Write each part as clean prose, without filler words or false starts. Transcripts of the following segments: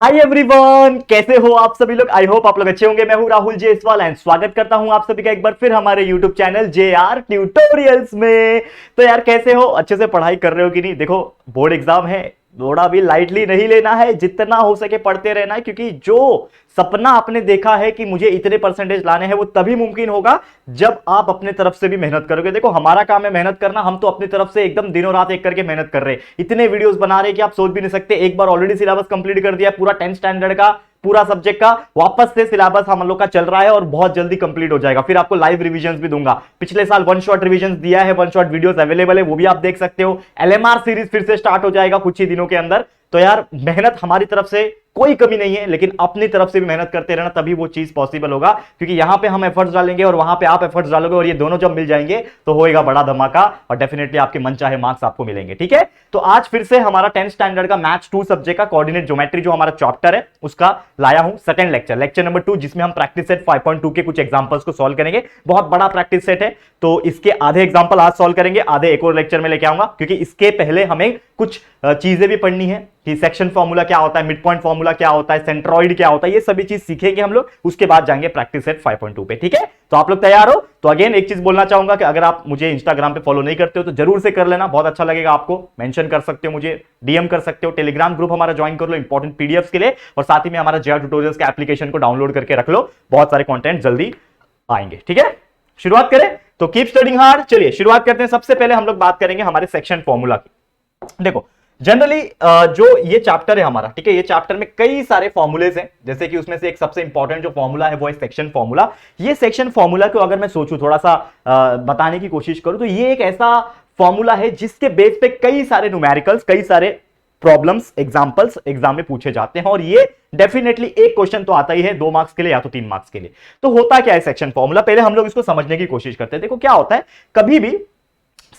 Hi everyone, कैसे हो आप सभी लोग। आई होप आप लोग अच्छे होंगे। मैं हूं राहुल जेसवाल एंड स्वागत करता हूं आप सभी का एक बार फिर हमारे यूट्यूब चैनल JR ट्यूटोरियल्स में। तो यार कैसे हो, अच्छे से पढ़ाई कर रहे हो कि नहीं। देखो बोर्ड एग्जाम है, थोड़ा भी लाइटली नहीं लेना है, जितना हो सके पढ़ते रहना है, क्योंकि जो सपना आपने देखा है कि मुझे इतने परसेंटेज लाने हैं वो तभी मुमकिन होगा जब आप अपने तरफ से भी मेहनत करोगे। देखो हमारा काम है मेहनत करना, हम तो अपनी तरफ से एकदम दिनों रात एक करके मेहनत कर रहे हैं, इतने वीडियोस बना रहे हैं कि आप सोच भी नहीं सकते। एक बार ऑलरेडी सिलेबस कंप्लीट कर दिया पूरा 10th स्टैंडर्ड का, पूरा सब्जेक्ट का। वापस से सिलेबस हम लोग का चल रहा है और बहुत जल्दी कंप्लीट हो जाएगा। फिर आपको लाइव रिवीजन भी दूंगा। पिछले साल वन शॉट रिवीजन दिया है, वन शॉट वीडियोस अवेलेबल है, वो भी आप देख सकते हो। LMR सीरीज फिर से स्टार्ट हो जाएगा कुछ ही दिनों के अंदर। तो यार मेहनत हमारी तरफ से कोई कमी नहीं है, लेकिन अपनी तरफ से भी मेहनत करते रहना, तभी वो चीज पॉसिबल होगा। क्योंकि यहां पे हम एफर्ट्स डालेंगे और वहां पे आप एफर्ट्स डालोगे, और ये दोनों जब मिल जाएंगे तो होएगा बड़ा धमाका, और डेफिनेटली आपके मन चाहे मार्क्स आपको मिलेंगे। ठीक है, तो आज फिर से हमारा 10th स्टैंडर्ड का मैथ्स 2 सब्जेक्ट का कोऑर्डिनेट ज्योमेट्री जो हमारा चैप्टर है उसका लाया हूं सेकंड लेक्चर नंबर 2, जिसमें हम प्रैक्टिस सेट 5.2 के कुछ एग्जांपल्स को सॉल्व करेंगे। बहुत बड़ा प्रैक्टिस सेट है, तो इसके आधे एग्जांपल आज सॉल्व करेंगे, आधे एक और लेक्चर में लेके आऊंगा। क्योंकि इसके पहले हमें कुछ चीजें भी पढ़नी है कि सेक्शन फॉर्मूला क्या होता है, मिड पॉइंट फॉर्मूला क्या होता है, सेंट्रॉइड क्या होता है, ये सभी चीज सीखेंगे हम लोग। उसके बाद जाएंगे प्रैक्टिस सेट 5.2 पे। ठीक है, तो आप लोग तैयार हो। तो अगेन एक चीज बोलना चाहूंगा कि अगर आप मुझे इंस्टाग्राम पे फॉलो नहीं करते हो तो जरूर से कर लेना, बहुत अच्छा लगेगा आपको। मेंशन कर सकते हो, मुझे DM कर सकते हो। टेलीग्राम ग्रुप हमारा ज्वाइन कर लो इंपॉर्टेंट PDFs के लिए, और साथ ही में हमारा JR ट्यूटोरियल्स के एप्लीकेशन को डाउनलोड करके रख लो, बहुत सारे कंटेंट जल्दी आएंगे। ठीक है, शुरुआत करें तो कीप स्टडिंग हार्ड। चलिए शुरुआत करते हैं। सबसे पहले हम लोग बात करेंगे हमारे सेक्शन फॉर्मूला की। देखो जनरली जो ये चैप्टर है हमारा, ठीक है, ये चैप्टर में कई सारे फॉर्मूलेज हैं। जैसे कि उसमें से एक सबसे इंपॉर्टेंट जो फॉर्मूला है वो है सेक्शन फॉर्मूला। ये सेक्शन फॉर्मूला को अगर मैं सोचूं थोड़ा सा बताने की कोशिश करूं तो ये एक ऐसा फॉर्मूला है जिसके बेस पे कई सारे न्यूमेरिकल्स, कई सारे प्रॉब्लम्स, एग्जांपल्स एग्जाम में पूछे जाते हैं। और ये डेफिनेटली एक क्वेश्चन तो आता ही है 2 मार्क्स के लिए या तो 3 मार्क्स के लिए। तो होता क्या है सेक्शन फॉर्मूला, पहले हम लोग इसको समझने की कोशिश करते हैं। देखो क्या होता है, कभी भी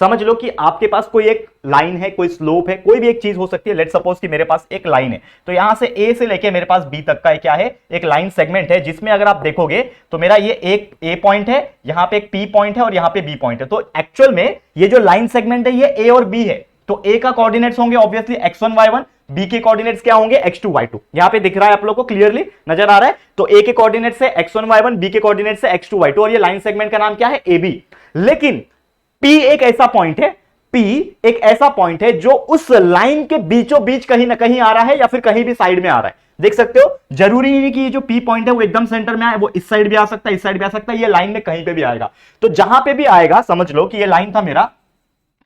समझ लो कि आपके पास कोई एक लाइन है, कोई स्लोप है, कोई भी एक चीज हो सकती है। लेट्स सपोज कि मेरे पास एक लाइन है, तो यहां से A से लेके मेरे पास B तक का क्या है, एक लाइन सेगमेंट है, जिसमें अगर आप देखोगे तो मेरा ये एक A पॉइंट है, यहां पे एक P पॉइंट है और यहां पे B पॉइंट है। तो एक्चुअल में ये जो लाइन सेगमेंट है ये A और B है। तो A का कोऑर्डिनेट्स होंगे ऑब्वियसली x1 y1, B के कोऑर्डिनेट्स क्या होंगे x2 y2। यहां पे दिख रहा है आप लोगों को, क्लियरली नजर आ रहा है। तो A के कोऑर्डिनेट्स है x1 y1, B के कोऑर्डिनेट्स है x2 y2, और ये लाइन सेगमेंट का नाम क्या है, AB। लेकिन P एक ऐसा पॉइंट है, P एक ऐसा पॉइंट है जो उस लाइन के बीचों बीच कहीं ना कहीं आ रहा है या फिर कहीं भी साइड में आ रहा है। देख सकते हो, जरूरी नहीं कि ये जो P पॉइंट है वो एकदम सेंटर में आए, वो इस साइड भी आ सकता है, इस साइड भी आ सकता है, ये लाइन में कहीं पे भी आएगा। तो जहां पे भी आएगा समझ लो कि ये लाइन था मेरा,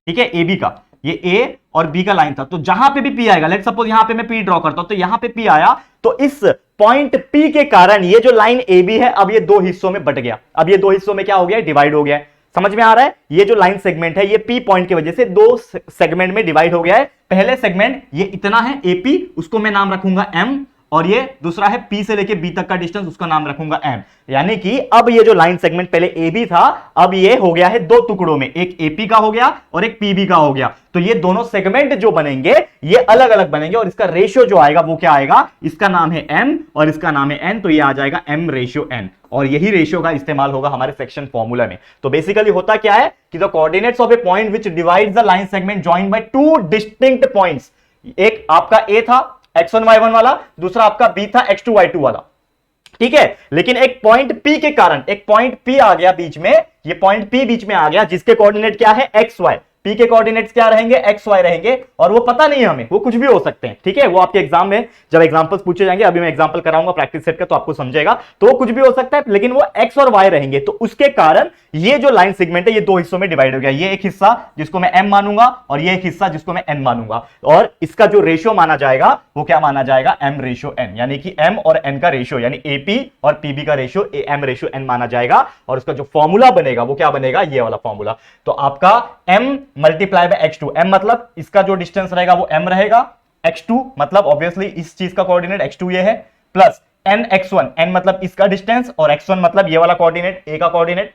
ठीक है, AB का, ये A और B का लाइन था। तो जहां पे भी P आएगा, लेट्स सपोज यहां पे मैं P ड्रॉ करता हूं, तो यहां पे P आया, तो इस पॉइंट P के कारण ये जो लाइन AB है अब ये 2 हिस्सों में बट गया। अब ये 2 हिस्सों में क्या हो गया, डिवाइड हो गया है। समझ में आ रहा है, ये जो लाइन सेगमेंट है ये P पॉइंट की वजह से 2 सेगमेंट में डिवाइड हो गया है। पहले सेगमेंट ये इतना है AP, उसको मैं नाम रखूंगा M, और ये दूसरा है P से लेके B तक का डिस्टेंस, उसका नाम रखूंगा M। यानी कि अब ये जो लाइन सेगमेंट पहले AB था, अब ये हो गया है 2 टुकड़ों में, एक AP का हो गया और एक PB का हो गया। तो ये दोनों सेगमेंट जो बनेंगे ये अलग अलग बनेंगे, और इसका रेशियो जो आएगा वो क्या आएगा, इसका नाम है M और इसका नाम है N, तो ये आ जाएगा M रेशियो N। और यही रेशियो का इस्तेमाल होगा हमारे सेक्शन फॉर्मूला में। तो बेसिकली होता क्या है कि the coordinates of A point which divides the line segment joined by 2 distinct points. एक आपका A था x1 y1 वाला, दूसरा आपका B था x2 y2 वाला, ठीक है। लेकिन एक पॉइंट P के कारण, एक पॉइंट P आ गया बीच में, ये पॉइंट P बीच में आ गया, जिसके कोऑर्डिनेट क्या है xy। P के कोऑर्डिनेट्स क्या रहेंगे, xy रहेंगे, और वो पता नहीं है हमें, वो कुछ भी हो सकते हैं, ठीक है। वो आपके एग्जाम में जब एग्जांपल्स पूछे जाएंगे, अभी मैं एग्जांपल कराऊंगा प्रैक्टिस सेट का तो आपको समझेगा, तो वो कुछ भी हो सकता है, लेकिन वो x और y रहेंगे। तो उसके कारण ये जो लाइन सेगमेंट है ये 2 हिस्सों में डिवाइड हो गया। ये एक हिस्सा जिसको मैं M मानूंगा और ये एक हिस्सा जिसको मैं N मानूंगा, और इसका जो रेशियो माना जाएगा वो क्या माना जाएगा, M रेशियो N। यानी कि M और N का रेशियो, यानी AP और PB का रेशियो M रेशियो N माना जाएगा। और उसका जो फॉर्मूला बनेगा वो क्या बनेगा, ये वाला फॉर्मूला। तो आपका M multiply bye x2, M मतलब इसका जो डिस्टेंस रहेगा वो M रहेगा, x2 मतलब ऑब्वियसली इस चीज का कोऑर्डिनेट x2 ये है, प्लस n x1, n मतलब इसका डिस्टेंस, और x1 मतलब ये वाला कोऑर्डिनेट, A का coordinate,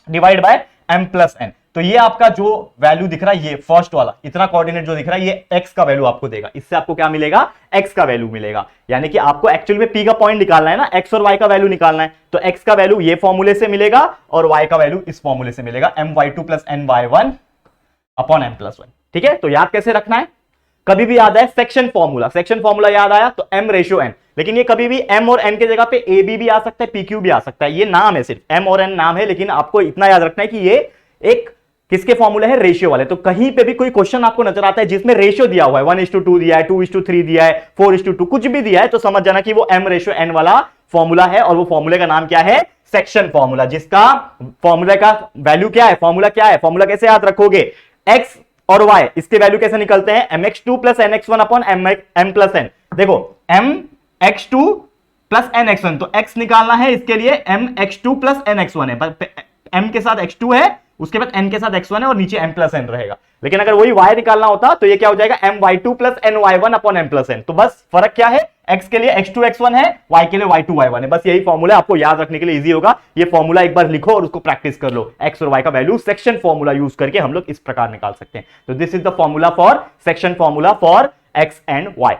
divide by M plus n। तो ये आपका जो वैल्यू दिख रहा है, ये फर्स्ट वाला इतना कोऑर्डिनेट जो दिख रहा है, ये x का वैल्यू आपको देगा। इससे आपको क्या मिलेगा, x का वैल्यू मिलेगा। यानी कि आपको एक्चुअल में P का पॉइंट निकालना है ना, x और y का वैल्यू निकालना है। तो x का वैल्यू ये फॉर्मूले से मिलेगा और y का वैल्यू इस फॉर्मूले से मिलेगा, my2 plus ny1 upon m plus 1। ठीक है, तो याद कैसे रखना है, कभी भी याद है सेक्शन फॉर्मूला, सेक्शन फॉर्मूला याद आया तो m रेशियो n, लेकिन ये कभी भी m और n के जगह पे a b भी आ सकता है, pq भी आ सकता है, ये नाम है, सिर्फ m और n नाम है, लेकिन आपको इतना याद रखना है कि ये एक किसके फॉर्मूले है, रेशियो वाले। तो कहीं पे भी कोई क्वेश्चन आपको नजर आता है जिसमें रेशियो दिया हुआ है, 1:2 दिया है, 2:3 दिया है, 4:2 कुछ भी दिया है, तो समझ जाना कि वो m रेशियो n वाला फॉर्मूला है, और वो फॉर्मूले का नाम क्या है, सेक्शन फॉर्मूला, जिसका फॉर्मूला का वैल्यू क्या है, फॉर्मूला क्या है, फॉर्मूला कैसे याद रखोगे, x और y इसके वैल्यू कैसे निकलते हैं, mx2 plus nx1 upon m plus n। देखो mx2 प्लस nx1, तो x निकालना है, इसके लिए mx2 प्लस nx1 है, m के साथ x2 है, उसके बाद n के साथ x1 है, और नीचे m प्लस n रहेगा। लेकिन अगर वही y निकालना होता तो ये क्या हो जाएगा, my2 plus ny1 upon m plus n। तो बस फर्क क्या है, x के लिए x2 x1 है, y के लिए y2 y1 है, बस यही फॉर्मूला आपको याद रखने के लिए इजी होगा। ये फॉर्मूला एक बार लिखो और उसको प्रैक्टिस कर लो, x और y का वैल्यू सेक्शन फॉर्मूला यूज करके हम लोग इस प्रकार निकाल सकते हैं। तो this is the formula for section formula for x and y,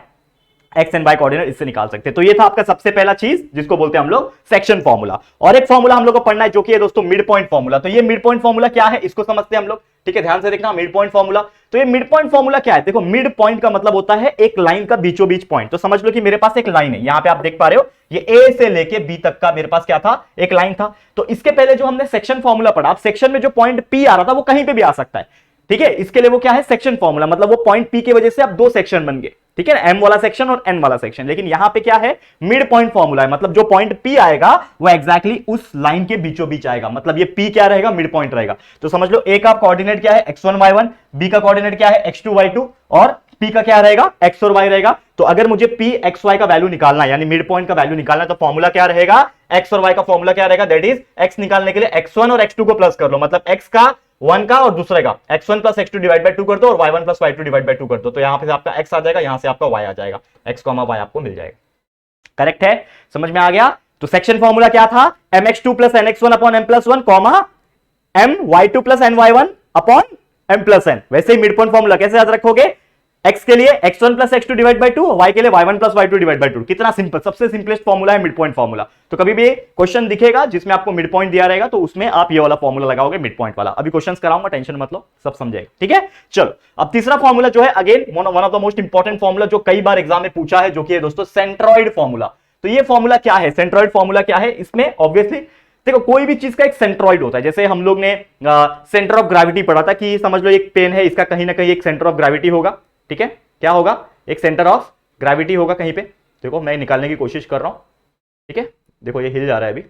X and Y coordinate इससे निकाल सकते हैं। तो ये था आपका सबसे पहला चीज जिसको बोलते हैं हम लोग सेक्शन फॉर्मूला। और एक फॉर्मूला हम लोग को पढ़ना है जो कि है दोस्तों मिड पॉइंट फॉर्मूला। तो ये मिड पॉइंट फॉर्मूला क्या है इसको समझते हैं हम लोग, ठीक है, ध्यान से देखना मिड पॉइंट फॉर्मूला। तो ये मिड पॉइंट फॉर्मूला क्या है, देखो मिड पॉइंट का मतलब होता है एक लाइन का बीचों बीच पॉइंट। तो समझ लो कि मेरे पास एक लाइन है, यहां पे आप देख पा रहे हो, ये ए से लेके बी तक का मेरे पास क्या था, एक लाइन था। तो इसके पहले जो हमने सेक्शन फॉर्मूला पढ़ा, अब सेक्शन में जो पॉइंट पी आ रहा था वो कहीं पे भी आ सकता है, ठीक है। इसके लिए वो क्या है, सेक्शन फॉर्मूला, मतलब वो पॉइंट पी की वजह से अब दो सेक्शन बन गए, ठीक है ना, एम वाला सेक्शन और एन वाला सेक्शन। लेकिन यहां पे क्या है, मिड पॉइंट फॉर्मूला है, मतलब जो पॉइंट पी आएगा वो एग्जैक्टली उस लाइन के बीचों बीच आएगा, मतलब ये पी क्या रहेगा, मिड पॉइंट रहेगा। तो समझ लो ए का कोऑर्डिनेट क्या है, x1 y1, बी का कोऑर्डिनेट क्या है, x2 y2, और पी का क्या रहेगा, x और y रहेगा। तो अगर मुझे पी एक्स वाई का वैल्यू निकालना है, यानी मिड पॉइंट का वैल्यू निकालना है, तो फॉर्मूला क्या रहेगा, x और y का फॉर्मूला क्या रहेगा, दैट इज x निकालने के लिए x1 और x2 को प्लस कर लो, मतलब x का 1 का और दूसरे का x1 plus x2 divide by 2 कर दो और y1 plus y2 divide by 2 कर दो। तो यहां पे आपका x आ जाएगा, यहां से आपका y आ जाएगा, x, y आपको मिल जाएगा। करेक्ट है, समझ में आ गया। तो सेक्शन फॉर्मूला क्या था, mx2 plus nx1 upon m plus 1 comma my2 plus ny1 upon m plus n। वैसे ही मिड पॉइंट फॉर्मूला कैसे याद रखोगे, x के लिए x1 plus x2 divide by 2, y के लिए y1 plus y2 divide by 2। कितना सिंपल, सबसे सिंपलेस्ट फॉर्मूला है मिड पॉइंट फॉर्मूला। तो कभी भी क्वेश्चन दिखेगा जिसमें आपको मिड पॉइंट दिया रहेगा तो उसमें आप ये वाला फॉर्मूला लगाओगे, मिड पॉइंट वाला। अभी क्वेश्चंस कराऊंगा, टेंशन मत लो, सब समझेगा, ठीक है। चलो अब तीसरा फॉर्मूला जो है, again one of the most important formula जो कई बार एग्जाम में पूछा है, जो कि है दोस्तों सेंट्रॉइड फॉर्मूला। तो ये फॉर्मूला क्या है, सेंट्रॉइड फॉर्मूला क्या है, इसमें ऑब्वियसली देखो कोई भी चीज का एक सेंट्रॉइड होता है। जैसे हम लोग ने सेंटर ऑफ ग्रेविटी पढ़ा था कि समझ लो एक पेन है, इसका कहीं ना कहीं एक सेंटर ऑफ ग्रेविटी होगा, ठीक है, क्या होगा, एक सेंटर ऑफ ग्रेविटी होगा कहीं पे। देखो मैं निकालने की कोशिश कर रहा हूं, ठीक है, देखो ये हिल जा रहा है अभी,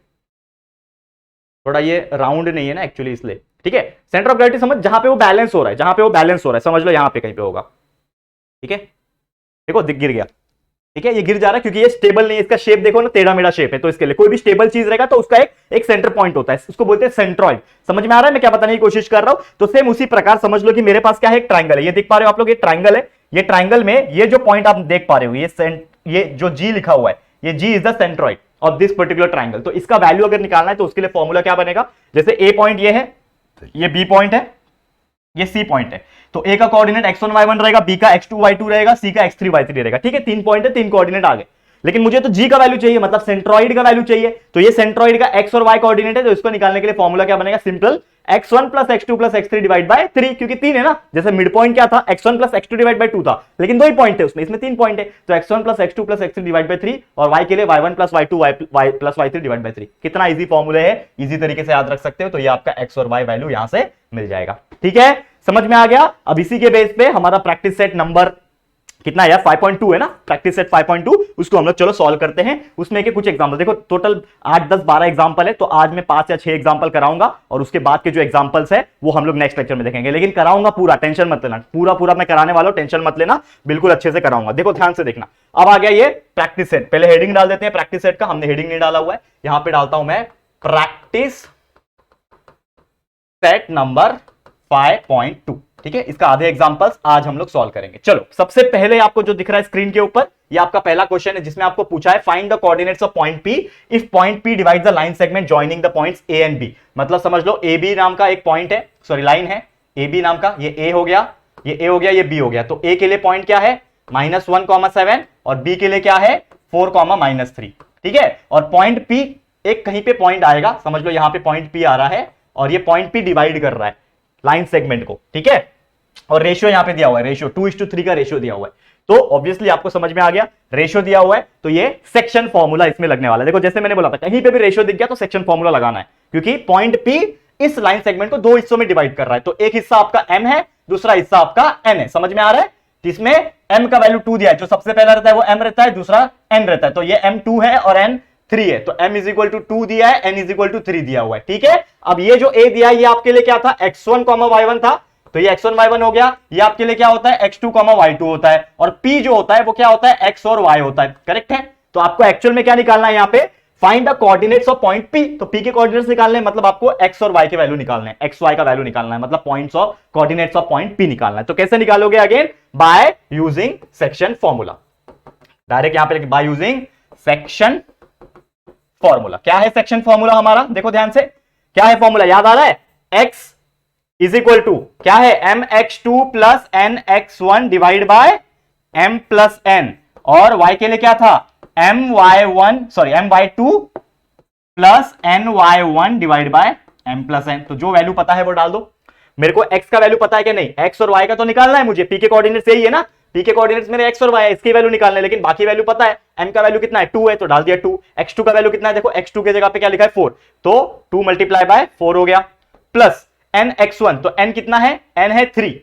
थोड़ा ये राउंड नहीं है ना एक्चुअली, इसलिए, ठीक है। सेंटर ऑफ ग्रेविटी समझ, जहां पे वो बैलेंस हो रहा है, जहां पे वो बैलेंस हो रहा है, समझ लो यहां पे कहीं पे होगा, ठीक है। देखो गिर गया, ठीक है, ये गिर जा रहा है क्योंकि ये स्टेबल नहीं है, इसका शेप देखो ना, टेढ़ा मेढ़ा शेप है। तो इसके लिए कोई भी स्टेबल चीज रहेगा तो उसका एक सेंटर पॉइंट होता है, उसको बोलते हैं सेंट्रॉइड। समझ में आ रहा है मैं क्या बताने की कोशिश कर रहा हूं। तो सेम उसी प्रकार समझ लो कि मेरे पास क्या है, एक ट्राइंगल है, ये देख पा रहे हो आप लोग, ये ट्राइंगल है। ये ट्राइंगल में ये जो पॉइंट आप देख पा रहे हो, ये जो जी लिखा हुआ है, ये G is the centroid of this particular triangle. तो इसका वैल्यू अगर निकालना है तो उसके लिए फॉर्मूला क्या बनेगा, जैसे ए पॉइंट ये है, ये बी पॉइंट है, ये सी पॉइंट है। तो ए का कोऑर्डिनेट x1 y1 रहेगा, बी का x2 y2 रहेगा, सी का x3 y3 रहेगा, ठीक है। 3 पॉइंट है, 3 कोऑर्डिनेट आ गए। लेकिन मुझे तो जी का वैल्यू चाहिए, मतलब सेंट्रॉइड का वैल्यू चाहिए। तो ये सेंट्रॉइड का x और y कोऑर्डिनेट है, तो इसको निकालने के लिए फॉर्मूला क्या बनेगा, simple x1 plus x2 plus x3 divide by 3, क्योंकि 3 है ना। जैसे मिड पॉइंट क्या था, x1 plus x2 divide by 2 था, लेकिन 2 ही पॉइंट है उसमें, इसमें 3 पॉइंट है। तो x1 plus x2 plus x3 divide by 3, और y के लिए y1 plus y2 y plus y3 divide by 3। कितना इजी फॉर्मूला है, इजी तरीके से याद रख सकते हो। तो ये आपका x और y वैल्यू यहां से मिल जाएगा, ठीक है, समझ में आ गया। अब इसी के बेस पे हमारा प्रैक्टिस सेट नंबर कितना है यार, 5.2 है ना, प्रैक्टिस सेट 5.2, उसको हम लोग चलो सॉल्व करते हैं। उसमें के कुछ एग्जांपल देखो, टोटल 8, 10, 12 एग्जांपल है। तो आज मैं 5 या 6 एग्जांपल कराऊंगा, और उसके बाद के जो एग्जांपल्स है वो हम लोग नेक्स्ट लेक्चर में देखेंगे। लेकिन कराऊंगा पूरा, टेंशन मत लेना, पूरा मैं कराने वाला हूं, टेंशन मत लेना, बिल्कुल अच्छे से कराऊंगा। देखो ध्यान से देखना, अब आ गया ये प्रैक्टिस सेट। पहले हेडिंग डाल देते हैं प्रैक्टिस सेट का, हमने हेडिंग नहीं डाला हुआ है, यहां पर डालता हूं मैं प्रैक्टिस सेट नंबर 5.2, ठीक है। इसका आधे एग्जांपल्स आज हम लोग सॉल्व करेंगे। चलो सबसे पहले आपको जो दिख रहा है स्क्रीन के ऊपर, ये आपका पहला क्वेश्चन है, जिसमें आपको पूछा है find the coordinates of point P if point P divides the line segment joining the points A and B। मतलब समझ लो AB नाम का एक पॉइंट है, सॉरी लाइन है AB नाम का, ये A हो गया, ये A हो गया, ये B हो गया। तो A के लिए पॉइंट क्या है, -1,7, और B के लिए क्या है 4,-3, ठीक है। और पॉइंट P एक कहीं पे पॉइंट आएगा, समझ लो यहां पे पॉइंट P आ रहा है, और ये पॉइंट P डिवाइड कर रहा है लाइन सेगमेंट को, ठीक है। और रेशियो यहां पे दिया हुआ है, रेशियो 2:3 का रेशियो दिया हुआ है। तो ऑब्वियसली आपको समझ में आ गया, रेशियो दिया हुआ है तो ये सेक्शन फॉर्मूला इसमें लगने वाला है। देखो जैसे मैंने बोला था, कहीं पे भी रेशियो दिख गया तो सेक्शन फॉर्मूला लगाना है, क्योंकि पॉइंट पी इस लाइन सेगमेंट को दो हिस्सों में डिवाइड कर रहा है। तो एक हिस्सा आपका m है, दूसरा हिस्सा आपका n है। समझ में आ रहा है? इसमें m का वैल्यू 2 दिया है, जो सबसे पहला रहता है वो m रहता है, दूसरा n रहता है। तो ये m2 है और n 3 है। तो m इज इक्वल टू 2 दिया है, n इज इक्वल टू 3 दिया हुआ है। ठीक है, अब ये जो a दिया है ये आपके लिए क्या था, x1 y1 था। तो ये x1 y1 हो गया। ये आपके लिए क्या होता है, x2 y2 होता है। और p जो होता है वो क्या होता है, x और y होता है। करेक्ट है? तो आपको एक्चुअल में क्या निकालना है यहाँ पे, find the coordinates of point P। तो P के कोऑर्डिनेट्स निकालने हैं, मतलब आपको x और y के वैल्यू निकालना है, x y का वैल्यू निकालना है, मतलब points of coordinates of point P निकालना है। तो कैसे निकालोगे, again by using section formula. Direct यहां पे बाय यूजिंग सेक्शन फॉर्मूला। क्या है सेक्शन फॉर्मूला हमारा, देखो ध्यान से, क्या है फॉर्मूला, याद आ रहा है? x इज इक्वल टू क्या है, mx2 plus nx1 divide by m plus n। और y के लिए क्या था, my2 plus ny1 divide by m plus n। तो जो वैल्यू पता है वो डाल दो। मेरे को x का वैल्यू पता है कि नहीं, x और y का तो निकालना है मुझे। p के कोऑर्डिनेट्स यही है ना, p के कोऑर्डिनेट्स मेरे x और y है, इसकी वैल्यू निकालना है, लेकिन बाकी वैल्यू पता है। m का वैल्यू कितना है, 2 है, तो डाल दिया 2। x2 का वैल्यू कितना है, देखो x2 की जगह पे क्या लिखा है, 4, तो 2 मल्टीप्लाई बाय 4 हो गया, प्लस nx1, तो n कितना है, n है 3,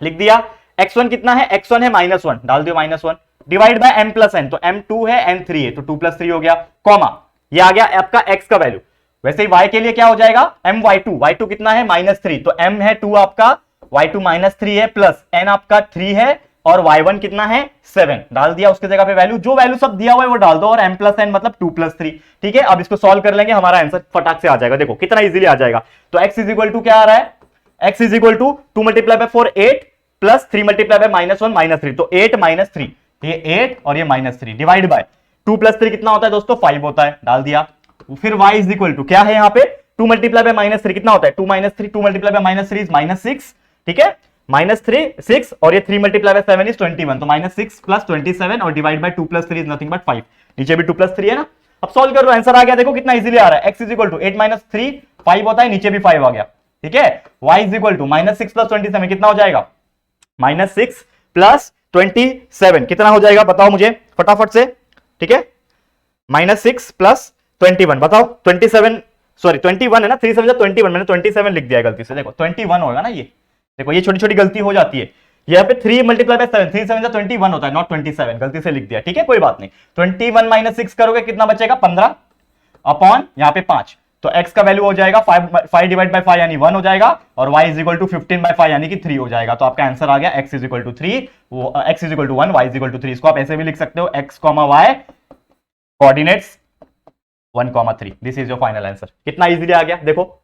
लिख दिया। x1 कितना है, x1 है -1, डाल दियो -1, divide by m plus n, तो m2 है n3 है, तो 2 + 3 हो गया, कॉमा ये आ गया आपका x का वैल्यू। वैसे ही y के लिए क्या हो जाएगा, my2, y2 कितना है -3, तो m है 2 आपका, y2 -3 है, प्लस n आपका 3 है, और y1 कितना है 7, डाल दिया उसके जगह पे वैल्यू। जो वैल्यू सब दिया हुआ है वो डाल दो, और m प्लस n मतलब 2 + 3। ठीक है, अब इसको सॉल्व कर लेंगे, हमारा आंसर फटाक से आ जाएगा। देखो कितना इजीली आ जाएगा। तो x इज इक्वल टू क्या आ रहा है, x is equal to 2 multiply by 4 8 plus 3 multiply by -1 -3, तो 8 -3, ये 8 और ये -3 डिवाइड बाय 2 + 3 कितना होता है दोस्तों, 5 होता है, डाल दिया। फिर y इज इक्वल टू क्या है यहाँ पे, 2 मल्टीप्लाई बाय -3 कितना होता है, 2 - 3, 2 मल्टीप्लाई बाय -3 इज -6। ठीक है, -3 6, और ये 3 मल्टीप्लाई बाय 7 इज 21, तो -6 + 27, और divide by 2 + 3 is nothing but 5। नीचे भी 2 + 3 है ना। अब सॉल्व करो, आंसर आ गया। देखो कितना इजीली आ रहा है, x इज इक्वल टू 8 - 3 5 होता है, नीचे भी 5 आ गया। ठीक है, y इज इक्वल टू -6 + 27 कितना हो जाएगा, -6 + 27 कितना हो जाएगा, बताओ मुझे फटाफट से। ठीक है, -6 + 21 बताओ, 27 सॉरी 21 है ना, 3 7 21, मैंने 27 लिख दिया है गलती से। देखो 21 होगा ना, ये देखो ये छोटी छोटी गलती हो जाती है। यहाँ पे 3 मल्टीप्लाई बाय 7, 3 7 21 होता है, नॉट 27, गलती से लिख दिया। ठीक है, कोई बात नहीं। 21 - 6 करोगे कितना बचेगा, 15 अपॉन यहाँ पे 5, तो x का वैल्यू हो जाएगा 5 डिवाइड बाय 5 यानी 1 हो जाएगा, और y is equal to 15 by 5 यानी कि 3 हो जाएगा। तो आपका आंसर आ गया x is equal to 3, x is equal to 1, y is equal to 3। इसको आप ऐसे भी लिख सकते हो, x, y coordinates 1, 3। This is your final answer. कितना इजीली आ गया, देखो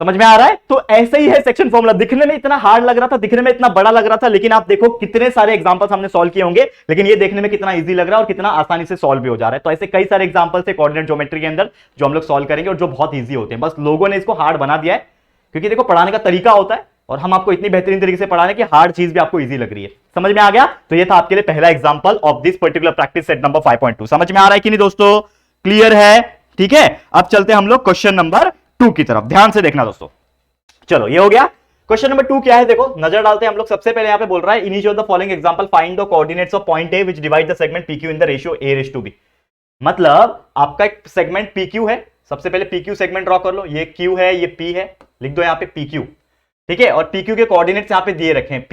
समझ में आ रहा है। तो ऐसे ही है सेक्शन फॉर्मूला। दिखने में इतना हार्ड लग रहा था, दिखने में इतना बड़ा लग रहा था, लेकिन आप देखो कितने सारे एग्जांपल्स हमने सॉल्व किए होंगे, लेकिन ये देखने में कितना इजी लग रहा है और कितना आसानी से सॉल्व भी हो जा रहा है। तो ऐसे कई सारे एग्जांपल्स है कोऑर्डिनेट ज्योमेट्री के अंदर जो हम लोग सॉल्व करेंगे, और जो बहुत ईजी होते हैं। बस लोगों ने इसको हार्ड बना दिया है, क्योंकि देखो पढ़ाने का तरीका होता है, और हम आपको इतनी बेहतरीन तरीके से पढ़ा रहे हैं कि हार्ड चीज भी आपको इजी लग रही है। समझ में आ गया। तो ये था आपके लिए पहला example of this particular practice set number 5.2। समझ में आ रहा है कि नहीं दोस्तों, क्लियर है। ठीक है, अब चलते हैं हम लोग क्वेश्चन नंबर 2 की तरफ। ध्यान से देखना दोस्तों। चलो ये हो गया। क्वेश्चन नंबर 2 क्या है, देखो नजर डालते हैं हम लोग। सबसे पहले यहां पे बोल रहा है, in each of the following example find the coordinates of point A which divide the segment PQ in the ratio a:b। मतलब आपका एक सेगमेंट PQ है। सबसे पहले PQ सेगमेंट ड्रॉ कर लो। ये Q है, ये P है, लिख दो यहां पे PQ। ठीक है, और PQ के कोऑर्डिनेट्स यहां पे दिए रखे हैं।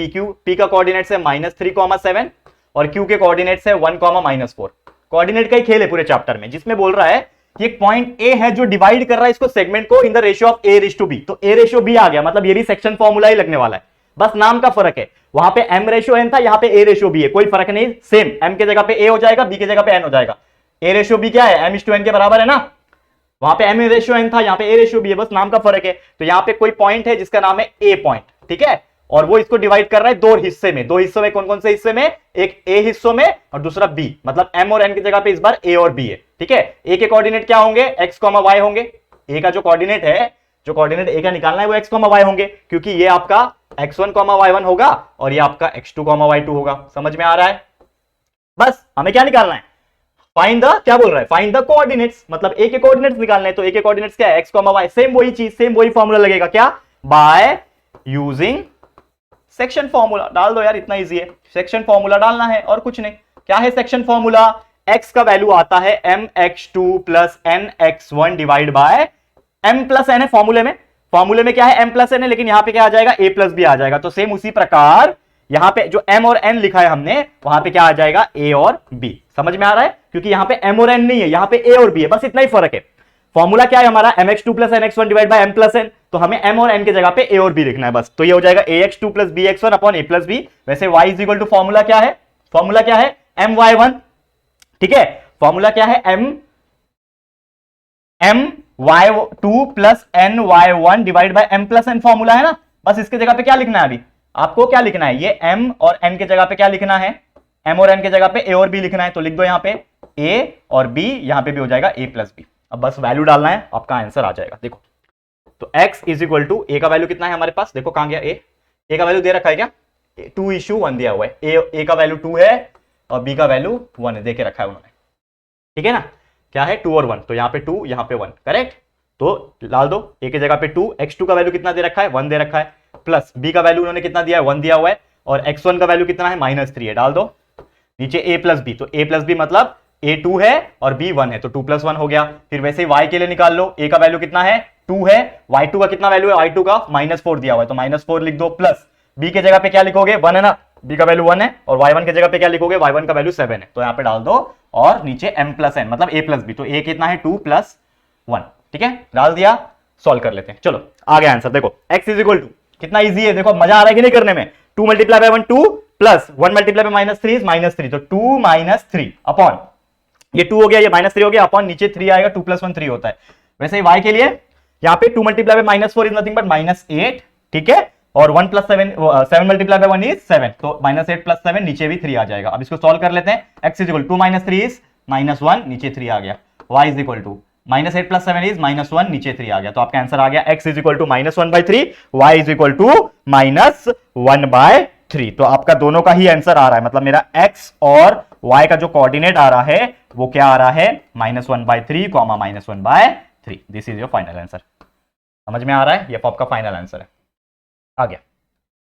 P का कोऑर्डिनेट्स है -3, 7, और Q के कोऑर्डिनेट्स है 1, -4। कोऑर्डिनेट का ही खेल है पूरे चैप्टर में, जिसमें बोल रहा है कि एक पॉइंट ए है जो डिवाइड कर रहा है इसको सेगमेंट को in the ratio of a:b। तो a:b आ गया, मतलब ये भी सेक्शन फॉर्मूला ही लगने वाला है, बस नाम का फर्क है। वहां पे m:n था, यहां पे a:b है, कोई फर्क नहीं, सेम। m के जगह पे a हो जाएगा, b के जगह पे n हो जाएगा। a:b क्या है, m:n के बराबर है ना। वहां पे m:n था, यहां पे a:b है, बस नाम का फर्क है। तो यहां पे कोई पॉइंट है जिसका नाम है a पॉइंट। ठीक है, और वो इसको डिवाइड कर रहा है दो हिस्से में। दो हिस्सों में, कौन कौन से हिस्से में, एक a हिस्सों में और दूसरा b। मतलब m और n की जगह पे इस बार a और b है। ठीक है, a के कोऑर्डिनेट क्या होंगे, x, y होंगे। a का जो कोऑर्डिनेट है, जो कोऑर्डिनेट a का निकालना है वो x, y होंगे, क्योंकि ये आपका x1, y1 होगा और ये आपका x2, y2 होगा। समझ में आ रहा है। बस हमें क्या निकालना है, फाइंड द, क्या बोल रहा है, फाइंड द कोऑर्डिनेट्स। मतलब a के कोऑर्डिनेट्स निकालने हैं। तो a के कोऑर्डिनेट्स क्या है, x, y। सेम वही चीज, सेम वही फॉर्मूला लगेगा, क्या, बाय यूजिंग सेक्शन फॉर्मूला डाल दो यार, इतना इजी है, सेक्शन फॉर्मूला डालना है और कुछ नहीं। क्या है सेक्शन फॉर्मूला? x का वैल्यू आता है mx2 plus nx1 divide by m plus n है फॉर्मूले में क्या है m प्लस n है, लेकिन यहां पे क्या आ जाएगा a प्लस b आ जाएगा। तो सेम उसी प्रकार यहां पे जो m और n लिखा है हमने, वहां पे क्या आ जाएगा a और b। समझ में आ रहा है? क्योंकि यहां पे m और n नहीं है, यहां पे a और b है, बस इतना ही फर्क है। फॉर्मूला क्या है हमारा? mx2 plus nx1 divide by m plus n, तो हमें m और n की जगह पे a और b लिखना है बस। तो ये हो जाएगा ax2 plus bx1 upon a plus b। वैसे y is equal to formula क्या है? फॉर्मूला क्या है? my1, ठीक है। फॉर्मूला क्या है? my2 plus ny1 divide by m plus n formula है ना। बस इसके जगह पे क्या लिखना है? अभी आपको क्या लिखना है? ये m और n के जगह पे क्या लिखना है? m और n के जगह पे a और b लिखना है। तो लिख दो यहां पे a और b, यहां पे भी हो जाएगा a प्लस b। अब बस वैल्यू डालना है, आपका आंसर आ जाएगा। देखो तो x is equal to, a का वैल्यू कितना है हमारे पास? देखो कहां गया a का वैल्यू दे रखा है क्या? 2:1 दिया हुआ है। a का वैल्यू 2 है और b का वैल्यू 1 है, दे के रखा है उन्होंने, ठीक है ना। क्या है? 2 और 1, तो यहां पे 2 यहां पे 1, करेक्ट। तो डाल दो a की जगह पे 2, x2 का वैल्यू कितना दे रखा है? 1 दे रखा है, प्लस b का वैल्यू उन्होंने कितना दिया है? 1 दिया हुआ है, और x1 का वैल्यू कितना है? -3 है। डाल दो नीचे a प्लस b, तो a प्लस b मतलब a 2 है और b 1 है, तो 2 + 1 हो गया। फिर वैसे ही y के लिए निकाल लो, a का वैल्यू कितना है? 2 है, y2 का कितना वैल्यू है? y2 का -4 दिया हुआ है, तो -4 लिख दो, प्लस b के जगह पे क्या लिखोगे? 1 है ना, b का वैल्यू 1 है, और y1 के जगह पे क्या लिखोगे? y1 का वैल्यू 7 है, तो यहां पे डाल दो, और नीचे m प्लस n मतलब a प्लस b, तो a कितना है? 2 + 1, ठीक है, डाल दिया। सॉल्व कर लेते हैं, चलो आ गया आंसर। देखो x इज इक्वल टू, कितना इजी है, देखो मजा आ रहा है कि नहीं करने में? 2 × 1 2 प्लस 1 × -3 इज -3, तो 2 - 3 अपॉन, ये 2 हो गया, ये -3 हो गया, अपॉन नीचे 3 आएगा, 2 + 1 3 होता है। वैसे ही y के लिए यहाँ पे 2 × -4 इज नथिंग बट -8, ठीक है, और 1 + 7 × 1 इज 7, तो -8 + 7 नीचे भी 3 आ जाएगा। अब इसको सॉल्व कर लेते हैं। x इज इक्वल 2 - 3 इज -1, नीचे 3 आ गया। y is equal to -8 + 7 is -1, नीचे 3 आ गया, तो आपका आंसर आ गया x is equal to -1/3, y is equal to -1/3। तो आपका दोनों का ही आंसर आ रहा है, मतलब मेरा x और y का जो कोऑर्डिनेट आ रहा है वो क्या आ रहा है? -1/3, -1/3। This is your final answer. समझ में आ रहा है? ये आपका फाइनल आंसर है। आ गया,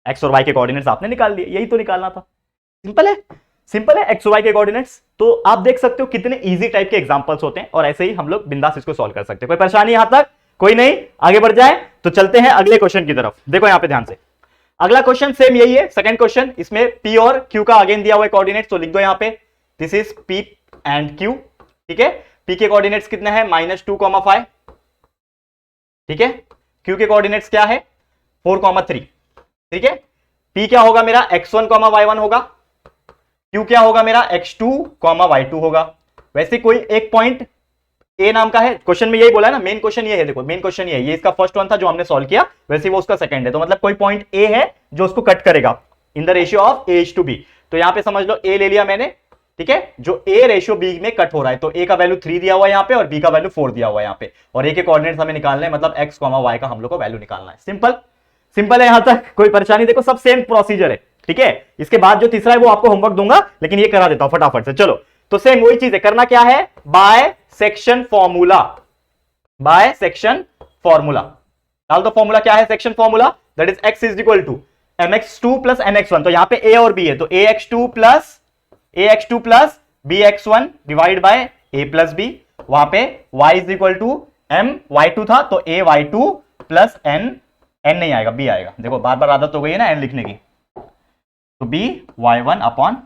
x और y के कोऑर्डिनेट्स आपने निकाल लिए, यही तो निकालना था। सिंपल है, सिंपल है x और y के कोऑर्डिनेट्स। तो आप देख सकते हो कितने इजी टाइप के एग्जांपल्स होते हैं, और ऐसे ही हम लोग बिंदास इसको सॉल्व कर सकते हैं। कोई परेशानी यहां तक? कोई नहीं, आगे बढ़ जाए तो चलते हैं अगले क्वेश्चन की तरफ। देखो यहां पे ध्यान से, अगला क्वेश्चन सेम यही है, सेकंड क्वेश्चन। इसमें p और q का अगेन दिया हुआ है कोऑर्डिनेट्स, तो लिख दो यहां पे this is p and q, ठीक है। p के कोऑर्डिनेट्स कितने हैं? -2, 5, ठीक है। q के कोऑर्डिनेट्स क्या है? 4, 3, ठीक है। p क्या होगा मेरा? x1, y1 होगा, q क्या होगा मेरा? x2, y2 होगा। वैसे कोई एक पॉइंट a नाम का है, क्वेश्चन में यही बोला है ना, मेन क्वेश्चन ये है। देखो मेन क्वेश्चन ये इसका फर्स्ट वन था जो हमने सॉल्व किया, वैसे वो उसका सेकंड है, तो मतलब कोई पॉइंट a है जो उसको कट करेगा in the ratio of a:b। तो यहां पे समझ लो a ले लिया मैंने, ठीक है, जो a रेशियो b में कट हो रहा है, तो a का वैल्यू 3 दिया हुआ है यहाँ पे, और b का वैल्यू 4 दिया हुआ है यहाँ पे, और a के कोऑर्डिनेट्स हमें निकालना है, मतलब x, y का हम लोग को वैल्यू निकालना है। सिंपल, सिंपल है यहां तक, कोई परेशानी? देखो सब सेम प्रोसीजर है, ठीक है। इसके बाद जो तीसरा है वो आपको होमवर्क दूंगा, लेकिन ये करा देता हूं फटाफट से। चलो, तो सेम वही चीज है, करना क्या है? By section formula, by section formula डाल दो। फॉर्मूला क्या है? Section formula, that is x is equal to mx2 plus nx1, तो यहां पे a और b है, तो ax2 plus bx1 divide by a plus b। वहां पे y is equal to my2 था, तो a y2 प्लस n नहीं आएगा, b आएगा। देखो बार बार आदत हो गई है ना n लिखने की, तो b y1 upon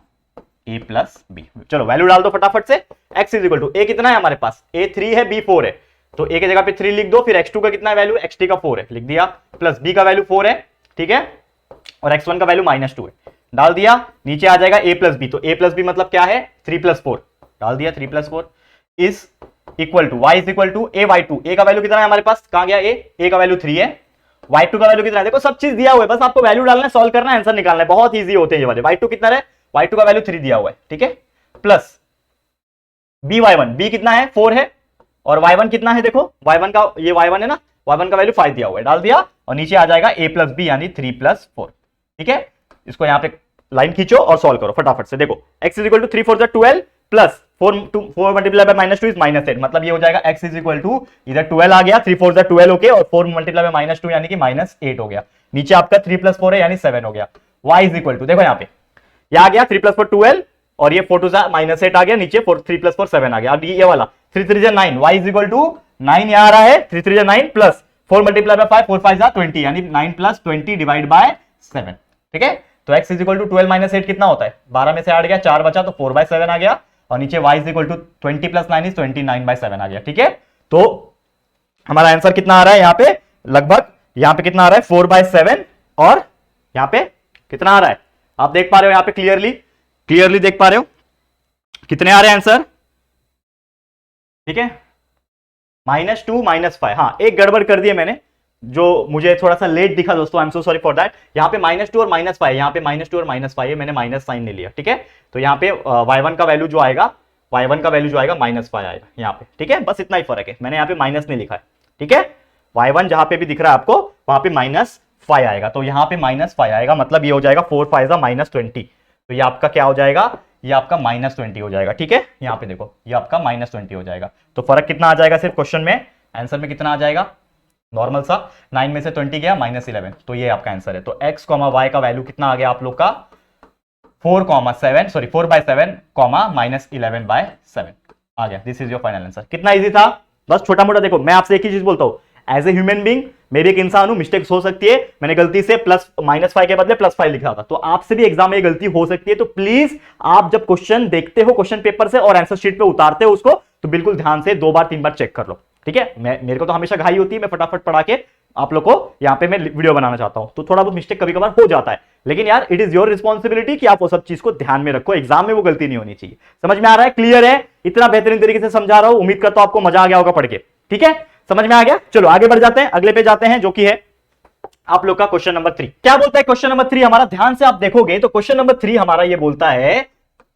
a plus b। चलो वैल्यू डाल दो फटाफट से। x is equal to, a कितना है हमारे पास? a 3 है, b 4 है, तो a की जगह पे 3 लिख दो, फिर x2 का कितना है वैल्यू? xt का 4 है, लिख दिया, प्लस b का वैल्यू 4 है, ठीक है, और x1 का वैल्यू -2 है, डाल दिया। नीचे आ जाएगा a प्लस b, तो a प्लस b मतलब क्या है? 3 + 4, डाल दिया, 3 + 4 is equal to y is equal to a y2। a का वैल्यू कितना है हमारे पास? कहां गया a का वैल्यू 3 है, y2 का वैल्यू कितना है? देखो सब चीज दिया हुआ है, बस आपको वैल्यू डालना है, सॉल्व करना है, आंसर निकालना है, बहुत इजी होते हैं ये वाले। y2 कितना है? y2 का वैल्यू 3 दिया हुआ है, ठीक है, प्लस by1, b कितना है? 4 है, और y1 कितना है? देखो y1 का, ये y1 है ना, y1 का वैल्यू 5 दिया हुआ है, डाल दिया, और नीचे आ जाएगा a प्लस b यानी 3 + 4, ठीक है। इसको यहां पे लाइन खींचो और सॉल्व करो फटाफट से। देखो x is equal to 3 × 4 = 12 plus 4 multiply by -2 is -8, मतलब ये हो जाएगा x इज इक्वल टू, इधर 12 आ गया, 3 × 4 = 12 ओके, और 4 मल्टीप्लाई बाय -2 यानी कि -8 हो गया। नीचे आपका 3 + 4 है यानी 7 हो गया। y इज इक्वल टू, देखो यहाँ पे ये आ गया 3 + 4 12 और ये 4 2 -8 आ गया, नीचे 3 + 4 7 आ गया। अब ये वाला 3 3 9, y इज इक्वल टू 9 यहां आ रहा है, 3 3 9 प्लस 4 मल्टीप्लाई बाय 5, 4 5 20, यानी 9 + 20 डिवाइड बाय 7। ठीक है, तो x इज इक्वल टू 12 - 8 कितना होता है, 12 में से 8 गया, 4 बचा तो 4/7 आ गया, और नीचे y is equal to 20 + 9 is 29/7 आ गया। ठीक है, तो हमारा आंसर कितना आ रहा है यहाँ पे, लगभग यहाँ पे कितना आ रहा है 4/7, और यहाँ पे कितना आ रहा है, आप देख पा रहे हो यहाँ पे क्लियरली देख पा रहे हो कितने आ रहे हैं आंसर। ठीक है, -2 -5, हाँ एक गड़बड़ कर दिए मैंने, जो मुझे थोड़ा सा लेट दिखा दोस्तों, I am so sorry for that. यहाँ पे -2 और -5, यहाँ पे -2 और -5 है, मैंने माइनस साइन नहीं लिया। ठीक है, तो यहाँ पे y1 का वैल्यू जो आएगा, -5 आएगा यहाँ पे। ठीक है, बस इतना ही फर्क है, मैंने यहाँ पे माइनस नहीं लिखा है। ठीक है, y1 जहां पे भी दिख रहा है आपको वहां पे -5 आएगा, तो यहाँ पे -5 आएगा, मतलब ये हो जाएगा 4 5 -20, तो ये आपका क्या हो जाएगा, ये आपका -20 हो जाएगा। ठीक है, यहाँ पे देखो ये आपका -20 हो जाएगा, तो फर्क कितना आ जाएगा सिर्फ क्वेश्चन में, आंसर में कितना आ जाएगा, नॉर्मल सा 9 में से 20 गया -11, तो ये आपका आंसर है। तो x, y का वैल्यू कितना आ गया आप लोग का 4/7 -11/7 आ गया। This is your final answer. कितना इजी था, बस छोटा मोटा। देखो मैं आपसे एक ही चीज बोलता हूं, एज ए ह्यूमन बीइंग मैं भी एक इंसान हूं, मिस्टेक्स हो सकती है, मैंने गलती से -5 के बदले +5 लिखा था, तो आपसे भी एग्जाम में ये गलती हो सकती है। तो प्लीज आप जब क्वेश्चन देखते हो क्वेश्चन पेपर से और आंसर शीट पे उतारते हो उसको, तो बिल्कुल ध्यान से 2 बार 3 बार चेक कर लो। ठीक है, मेरे को तो हमेशा घाई होती है, मैं फटाफट पढ़ा के आप लोग को यहाँ पे मैं वीडियो बनाना चाहता हूं, तो थोड़ा बहुत मिस्टेक कभी कभार हो जाता है, लेकिन यार इट इज योर रिस्पॉन्सिबिलिटी कि आप वो सब चीज को ध्यान में रखो, एग्जाम में वो गलती नहीं होनी चाहिए। समझ में आ रहा है, क्लियर है, इतना बेहतरीन तरीके से समझा रहा हूं, उम्मीद करता हूं आपको मजा आ गया होगा पढ़ के। ठीक है, समझ में आ गया, चलो आगे बढ़ जाते हैं, अगले पे जाते हैं, जो कि है आप लोग का क्वेश्चन नंबर 3। क्या बोलता है क्वेश्चन नंबर 3 हमारा, ध्यान से आप देखोगे तो क्वेश्चन नंबर 3 हमारा ये बोलता है,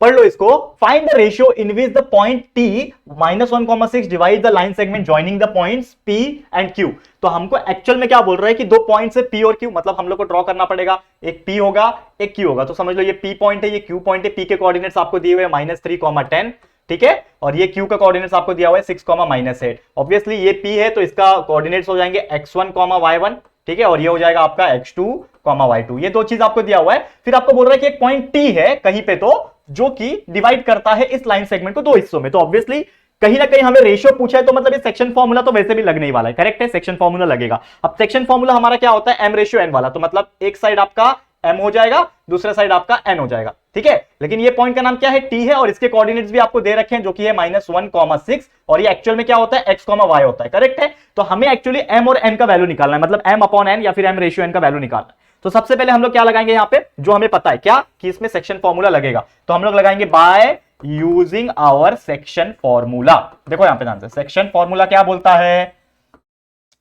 पढ़ लो इसको, find the ratio in which the point t -1,6 divide the line segment joining the points p and q। तो हमको एक्चुअल में क्या बोल रहा है कि 2 पॉइंट्स है p और q, मतलब हम लोग को ड्रॉ करना पड़ेगा, एक p होगा एक q होगा, तो समझ लो ये p पॉइंट है, ये q पॉइंट है, p के कोऑर्डिनेट्स आपको दिए हुए -3, 10, ठीक है, और ये q का कोऑर्डिनेट्स आपको दिया हुआ है 6, -8। ऑब्वियसली ये p है तो इसका कोऑर्डिनेट्स हो जाएंगे x1, y1, ठीक है, और ये हो जाएगा आपका x2, y2, ये 2 चीज आपको दिया हुआ है। फिर आपको बोल रहा है कि एक पॉइंट t है कहीं पे, तो जो कि डिवाइड करता है इस लाइन सेगमेंट को 2 हिस्सों में, तो ऑब्वियसली कहीं ना कहीं हमें रेशियो पूछा है, तो मतलब ये सेक्शन फॉर्मूला तो वैसे भी लगने ही वाला है, करेक्ट है, सेक्शन फॉर्मूला लगेगा। अब सेक्शन फॉर्मूला हमारा क्या होता है, m/n वाला, तो मतलब एक साइड आपका m हो जाएगा, दूसरा साइड आपका n हो जाएगा। ठीक है, लेकिन ये पॉइंट का नाम क्या है, t है, और इसके कोऑर्डिनेट्स भी आपको दे रखे हैं जो कि है -1,6, और ये एक्चुअल में क्या होता है, x, y होता है, करेक्ट है। तो हमें एक्चुअली m और n का वैल्यू निकालना है, मतलब m/n या फिर m/n का वैल्यू निकालना है। तो सबसे पहले हम लोग क्या लगाएंगे यहाँ पे, जो हमें पता है क्या कि इसमें सेक्शन फॉर्मूला लगेगा, तो हम लोग लगाएंगे by using our section formula. देखो यहां पे ध्यान से, सेक्शन फॉर्मूला क्या बोलता है,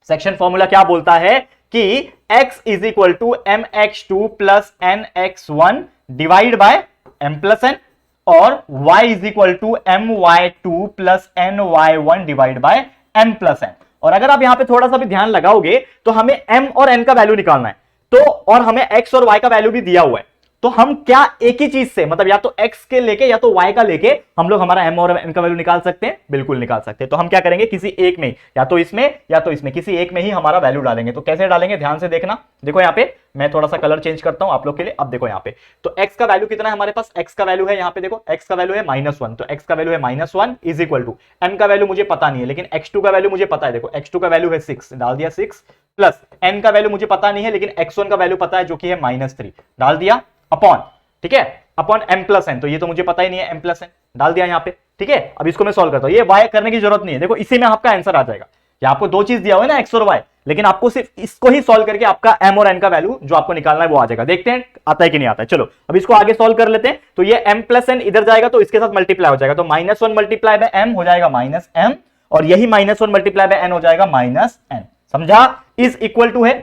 सेक्शन फॉर्मूला क्या बोलता है कि x is equal to mx2 plus nx1 divide by m plus n, और y is equal to my2 plus ny1 divide by m plus n। और अगर आप यहां पे थोड़ा सा भी ध्यान लगाओगे तो हमें m और n का वैल्यू निकालना है, तो और हमें x और y का वैल्यू भी दिया हुआ है, तो हम क्या एक ही चीज से, मतलब या तो x के लेके या तो y का लेके हम लोग हमारा m और n का वैल्यू निकाल सकते हैं, बिल्कुल निकाल सकते हैं। तो हम क्या करेंगे, किसी एक में, या तो इसमें या तो इसमें, किसी एक में ही हमारा वैल्यू डालेंगे। तो कैसे डालेंगे, ध्यान से देखना, देखो यहाँ पे मैं थोड़ा सा कलर चेंज करता हूं आप लोग के लिए। अब देखो यहाँ पे, तो x का वैल्यू कितना है हमारे पास, x का वैल्यू है यहाँ पे देखो, x का वैल्यू है -1, तो x का वैल्यू है -1 इज इक्वल टू, n का वैल्यू मुझे पता नहीं है, लेकिन x2 का वैल्यू मुझे पता है, देखो x2 का वैल्यू है 6, डाल दिया 6, प्लस n का वैल्यू मुझे पता नहीं है, लेकिन x1 का वैल्यू पता है जो कि है -3, डाल दिया, अपॉन, ठीक है, अपॉन m प्लस n, तो ये तो मुझे पता ही नहीं है, m प्लस n डाल दिया यहाँ पे। ठीक है, अब इसको मैं सॉल्व करता हूं, ये y करने की जरूरत नहीं है, देखो इसी में आपका आंसर आ जाएगा। ये आपको 2 चीज दिया हुआ है ना, x और y, लेकिन आपको सिर्फ इसको ही सॉल्व करके आपका m और n का वैल्यू जो आपको निकालना है वो आ जाएगा। देखते हैं आता है कि नहीं आता है, चलो अब इसको आगे सॉल्व कर लेते हैं। तो ये m प्लस n इधर जाएगा तो इसके साथ मल्टीप्लाई हो जाएगा, तो -1 मल्टीप्लाई बाय m हो जाएगा -m, और यही -1 मल्टीप्लाई बाय n हो जाएगा -n, समझा, इज इक्वल टू है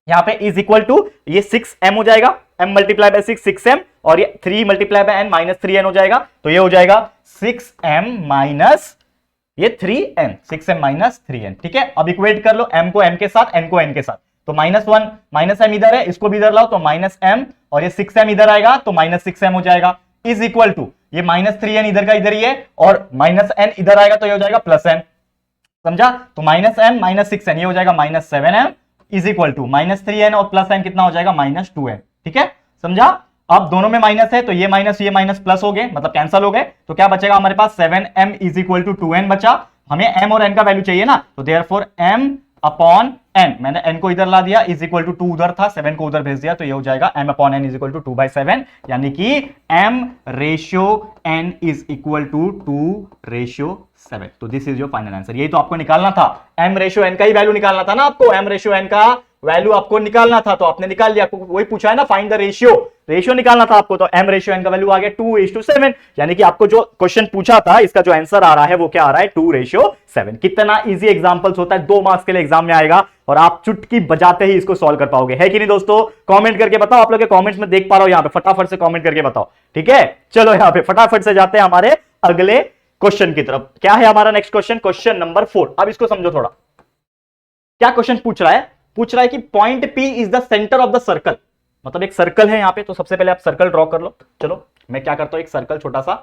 यहां पे, इज इक्वल टू ये 6m हो जाएगा, m मल्टीप्लाई बाय 6 6m, और ये 3 मल्टीप्लाई बाय n -3n हो जाएगा, तो ये हो जाएगा 6m माइनस ये 3n, 6m -3n। ठीक है, अब इक्वेट कर लो, m को m के साथ, n को n के साथ, तो -1 -m इधर है, इसको भी इधर लाओ तो -m, और ये 6m इधर आएगा तो -6m हो जाएगा, इज इक्वल टू ये -3n इधर का इधर ही है, और -n इधर आएगा तो ये हो जाएगा +n, समझा, तो -m -6n ये हो जाएगा -7m, is equal to -3n और +n कितना हो जाएगा -2n। ठीक है, समझा? अब दोनों में माइनस है तो ये माइनस प्लस हो गए, मतलब कैंसिल हो गए। तो क्या बचेगा हमारे पास 7m is equal to 2n बचा। हमें m और n का वैल्यू चाहिए ना, तो देयरफॉर m अपॉन n, मैंने n को इधर ला दिया, इज इक्वल टू 2 उधर था, 7 को उधर भेज दिया, तो ये हो जाएगा m upon n is equal to 2/7, यानी कि m ratio n is equal to 2/7। तो this is your final answer. यही तो आपको निकालना था, m रेशियो n का ही वैल्यू निकालना था ना आपको, m रेशियो n का वैल्यू आपको निकालना था, तो आपने निकाल लिया। आपको वही पूछा है ना, फाइंड द रेशियो निकालना था आपको, तो m रेशियो n का वैल्यू आ गया 2:7, यानी कि आपको जो क्वेश्चन पूछा था इसका जो आंसर आ रहा है वो क्या आ रहा है 2:7। कितना इजी एग्जांपल्स होता है, 2 मार्क्स के लिए एग्जाम में आएगा और आप चुटकी बजाते ही इसको सॉल्व कर पाओगे, है कि नहीं दोस्तों? कमेंट करके बताओ, आप लोग के कमेंट्स में देख पा रहा हूं, यहां पे फटाफट से कमेंट करके बताओ, ठीक है? चलो यहां पे फटाफट से जाते हैं हमारे अगले क्वेश्चन की तरफ। क्या है हमारा नेक्स्ट क्वेश्चन? Question number 4। अब इसको समझो थोड़ा, क्या क्वेश्चन पूछ रहा है? पूछ रहा है कि point P is the centre of the circle, मतलब एक सर्कल है यहां पे, तो सबसे पहले आप सर्कल ड्रॉ कर लो। चलो मैं क्या करता हूं, एक सर्कल छोटा सा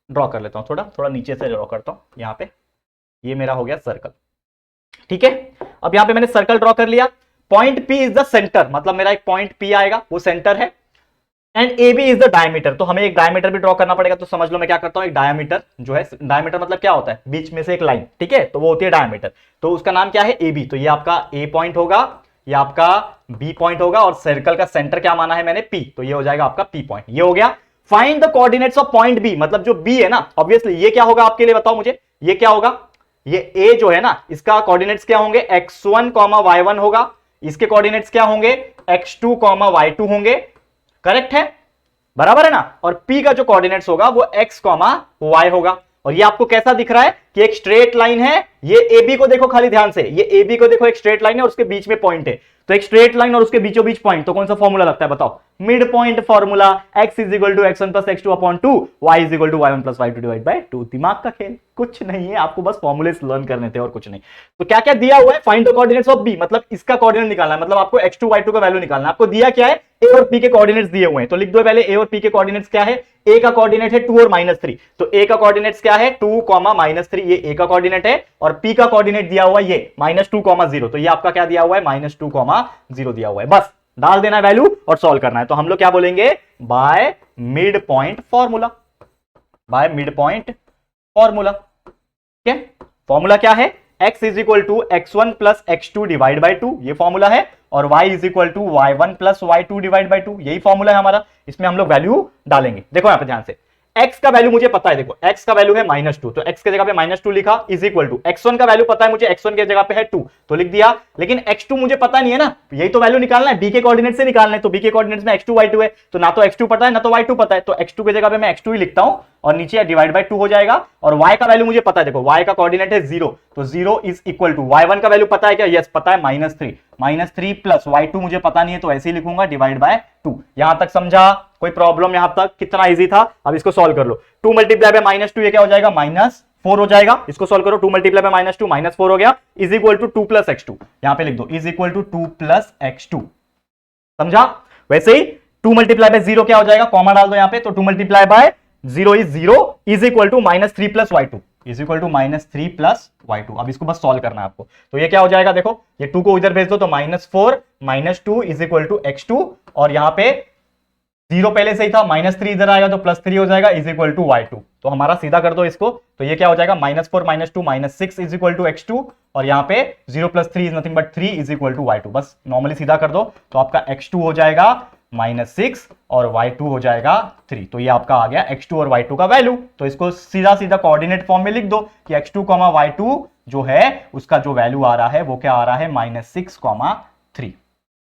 ड्रॉ कर लेता हूं, थोड़ा नीचे से ड्रॉ करता हूं। यहां पे ये मेरा हो गया सर्कल, ठीक है? अब यहां पे मैंने सर्कल ड्रॉ कर लिया। Point P is the centre, मतलब मेरा एक पॉइंट P आएगा, वो सेंटर है, and AB is the diameter, तो हमें एक डायमीटर भी ड्रॉ करना पड़ेगा। तो समझ लो मैं क्या करता हूं, एक डायमीटर जो है, डायमीटर मतलब क्या होता है, बीच में से एक लाइन, ठीक है? तो वो होती है डायमीटर, तो उसका नाम क्या है AB। तो ये आपका A पॉइंट होगा, ये आपका B पॉइंट होगा, और सर्कल का सेंटर क्या माना है मैंने, P, तो ये हो जाएगा आपका P पॉइंट। ये हो गया। Find the coordinates of point B, मतलब जो B है ना, ऑब्वियसली ये क्या होगा आपके लिए, बताओ मुझे, ये क्या होगा? ये A जो है ना, इसका कोऑर्डिनेट्स क्या होंगे, x1, y1 होगा, इसके कोऑर्डिनेट्स क्या होंगे, x2, y2 होंगे, करेक्ट है? बराबर है ना? और P का जो कोऑर्डिनेट्स होगा वो x, y होगा। और ये आपको कैसा दिख रहा है कि एक स्ट्रेट लाइन है, ये AB को देखो खाली ध्यान से, ये AB को देखो, एक स्ट्रेट लाइन है और उसके बीच में पॉइंट है, तो एक स्ट्रेट लाइन और उसके बीचों बीच पॉइंट, तो कौन सा फॉर्मूला लगता है बताओ? Mid point formula, x is equal to x1 plus x2 upon 2, y is equal to y1 plus y2 divide by 2। दिमाग का खेल, कुछ नहीं है, आपको बस फॉर्मूले लर्न करने थे और कुछ नहीं। तो क्या क्या दिया हुआ है, find the coordinates of B, मतलब इसका कोऑर्डिनेट निकालना है, मतलब आपको x2 y2 का वैल्यू निकालना है। आपको दिया क्या है, A और P के कोऑर्डिनेट्स दिए हुए हैं, तो लिख दो पहले A और P के कोऑर्डिनेट्स क्या है। A का कोऑर्डिनेट है 2 और -3, तो A का कोऑर्डिनेट्स क्या है 2, -3, ये A का कोऑर्डिनेट है, और P का कोऑर्डिनेट दिया हुआ है ये -2, 0, तो ये आपका क्या दिया हुआ है, -2, 0 दिया हुआ है। बस डाल देना है वैल्यू और सॉल्व करना है। तो हम लोग क्या बोलेंगे, by mid point formula, by mid point formula, ठीक है? फॉर्मूला क्या है, x is equal to x1 plus x2 divide by 2, ये फॉर्मूला है, और y is equal to y1 plus y2 divide by 2, यही फॉर्मूला है हमारा। इसमें हम लोग वैल्यू डालेंगे। देखो यहां पे ध्यान से, x का वैल्यू मुझे पता है, देखो x का वैल्यू है -2, तो x के जगह पे -2 लिखा, इज इक्वल टू x1 का वैल्यू पता है मुझे, x1 के जगह पे है 2, तो लिख दिया। लेकिन x2 मुझे पता नहीं है ना, यही तो वैल्यू निकालना है, b के कोऑर्डिनेट से निकालना है, तो b के कोऑर्डिनेट्स में x2 y2 है, तो ना तो x2 पता है ना तो y2 पता है, तो x2 की जगह पे मैं x2 ही लिखता हूं, और नीचे डिवाइड बाय 2 हो जाएगा। और y का वैल्यू मुझे पता है, देखो y का कोऑर्डिनेट है 0, तो 0 इज इक्वल टू y1 का वैल्यू पता है क्या, यस पता है, -3 प्लस y2 मुझे पता नहीं है, तो ऐसे ही लिखूंगा डिवाइड बाय 2। यहां तक समझा, कोई प्रॉब्लम यहां तक? कितना इजी था। अब इसको सॉल्व कर लो, 2 मल्टीप्लाई बाय -2, ये क्या हो जाएगा, -4 हो जाएगा। इसको सॉल्व करो, 2 मल्टीप्लाई बाय -2, -4 हो गया, is equal to 2 plus x2, यहां पे लिख दो, is equal to 2 plus x2, समझा? वैसे ही 2 मल्टीप्लाई बाय 0 क्या हो जाएगा, कॉमा डाल दो यहां पे, तो 2 multiply by 0 is 0, is equal to -3 plus y2, is equal to -3 plus y2। अब इसको बस सॉल्व करना है आपको, तो ये क्या हो जाएगा, देखो ये 2 को इधर भेज दो, तो -4 -2 इज इक्वल टू x2, और यहां पे 0 पहले से ही था, -3 इधर आएगा तो +3 हो जाएगा, इज इक्वल टू y2। तो हमारा सीधा कर दो इसको, तो ये क्या हो जाएगा, -4 -2 -6 इज इक्वल टू x2, और यहाँ पे 0 + 3 is nothing but 3 is equal to y2। बस नॉर्मली सीधा कर दो, तो आपका x2 हो जाएगा -6 और y2 हो जाएगा 3। तो ये आपका आ गया x2 और y2 का वैल्यू। तो इसको सीधा सीधा कोऑर्डिनेट फॉर्म में लिख दो कि x2, y2 जो है उसका जो वैल्यू आ रहा है वो क्या आ रहा है, -6, 3,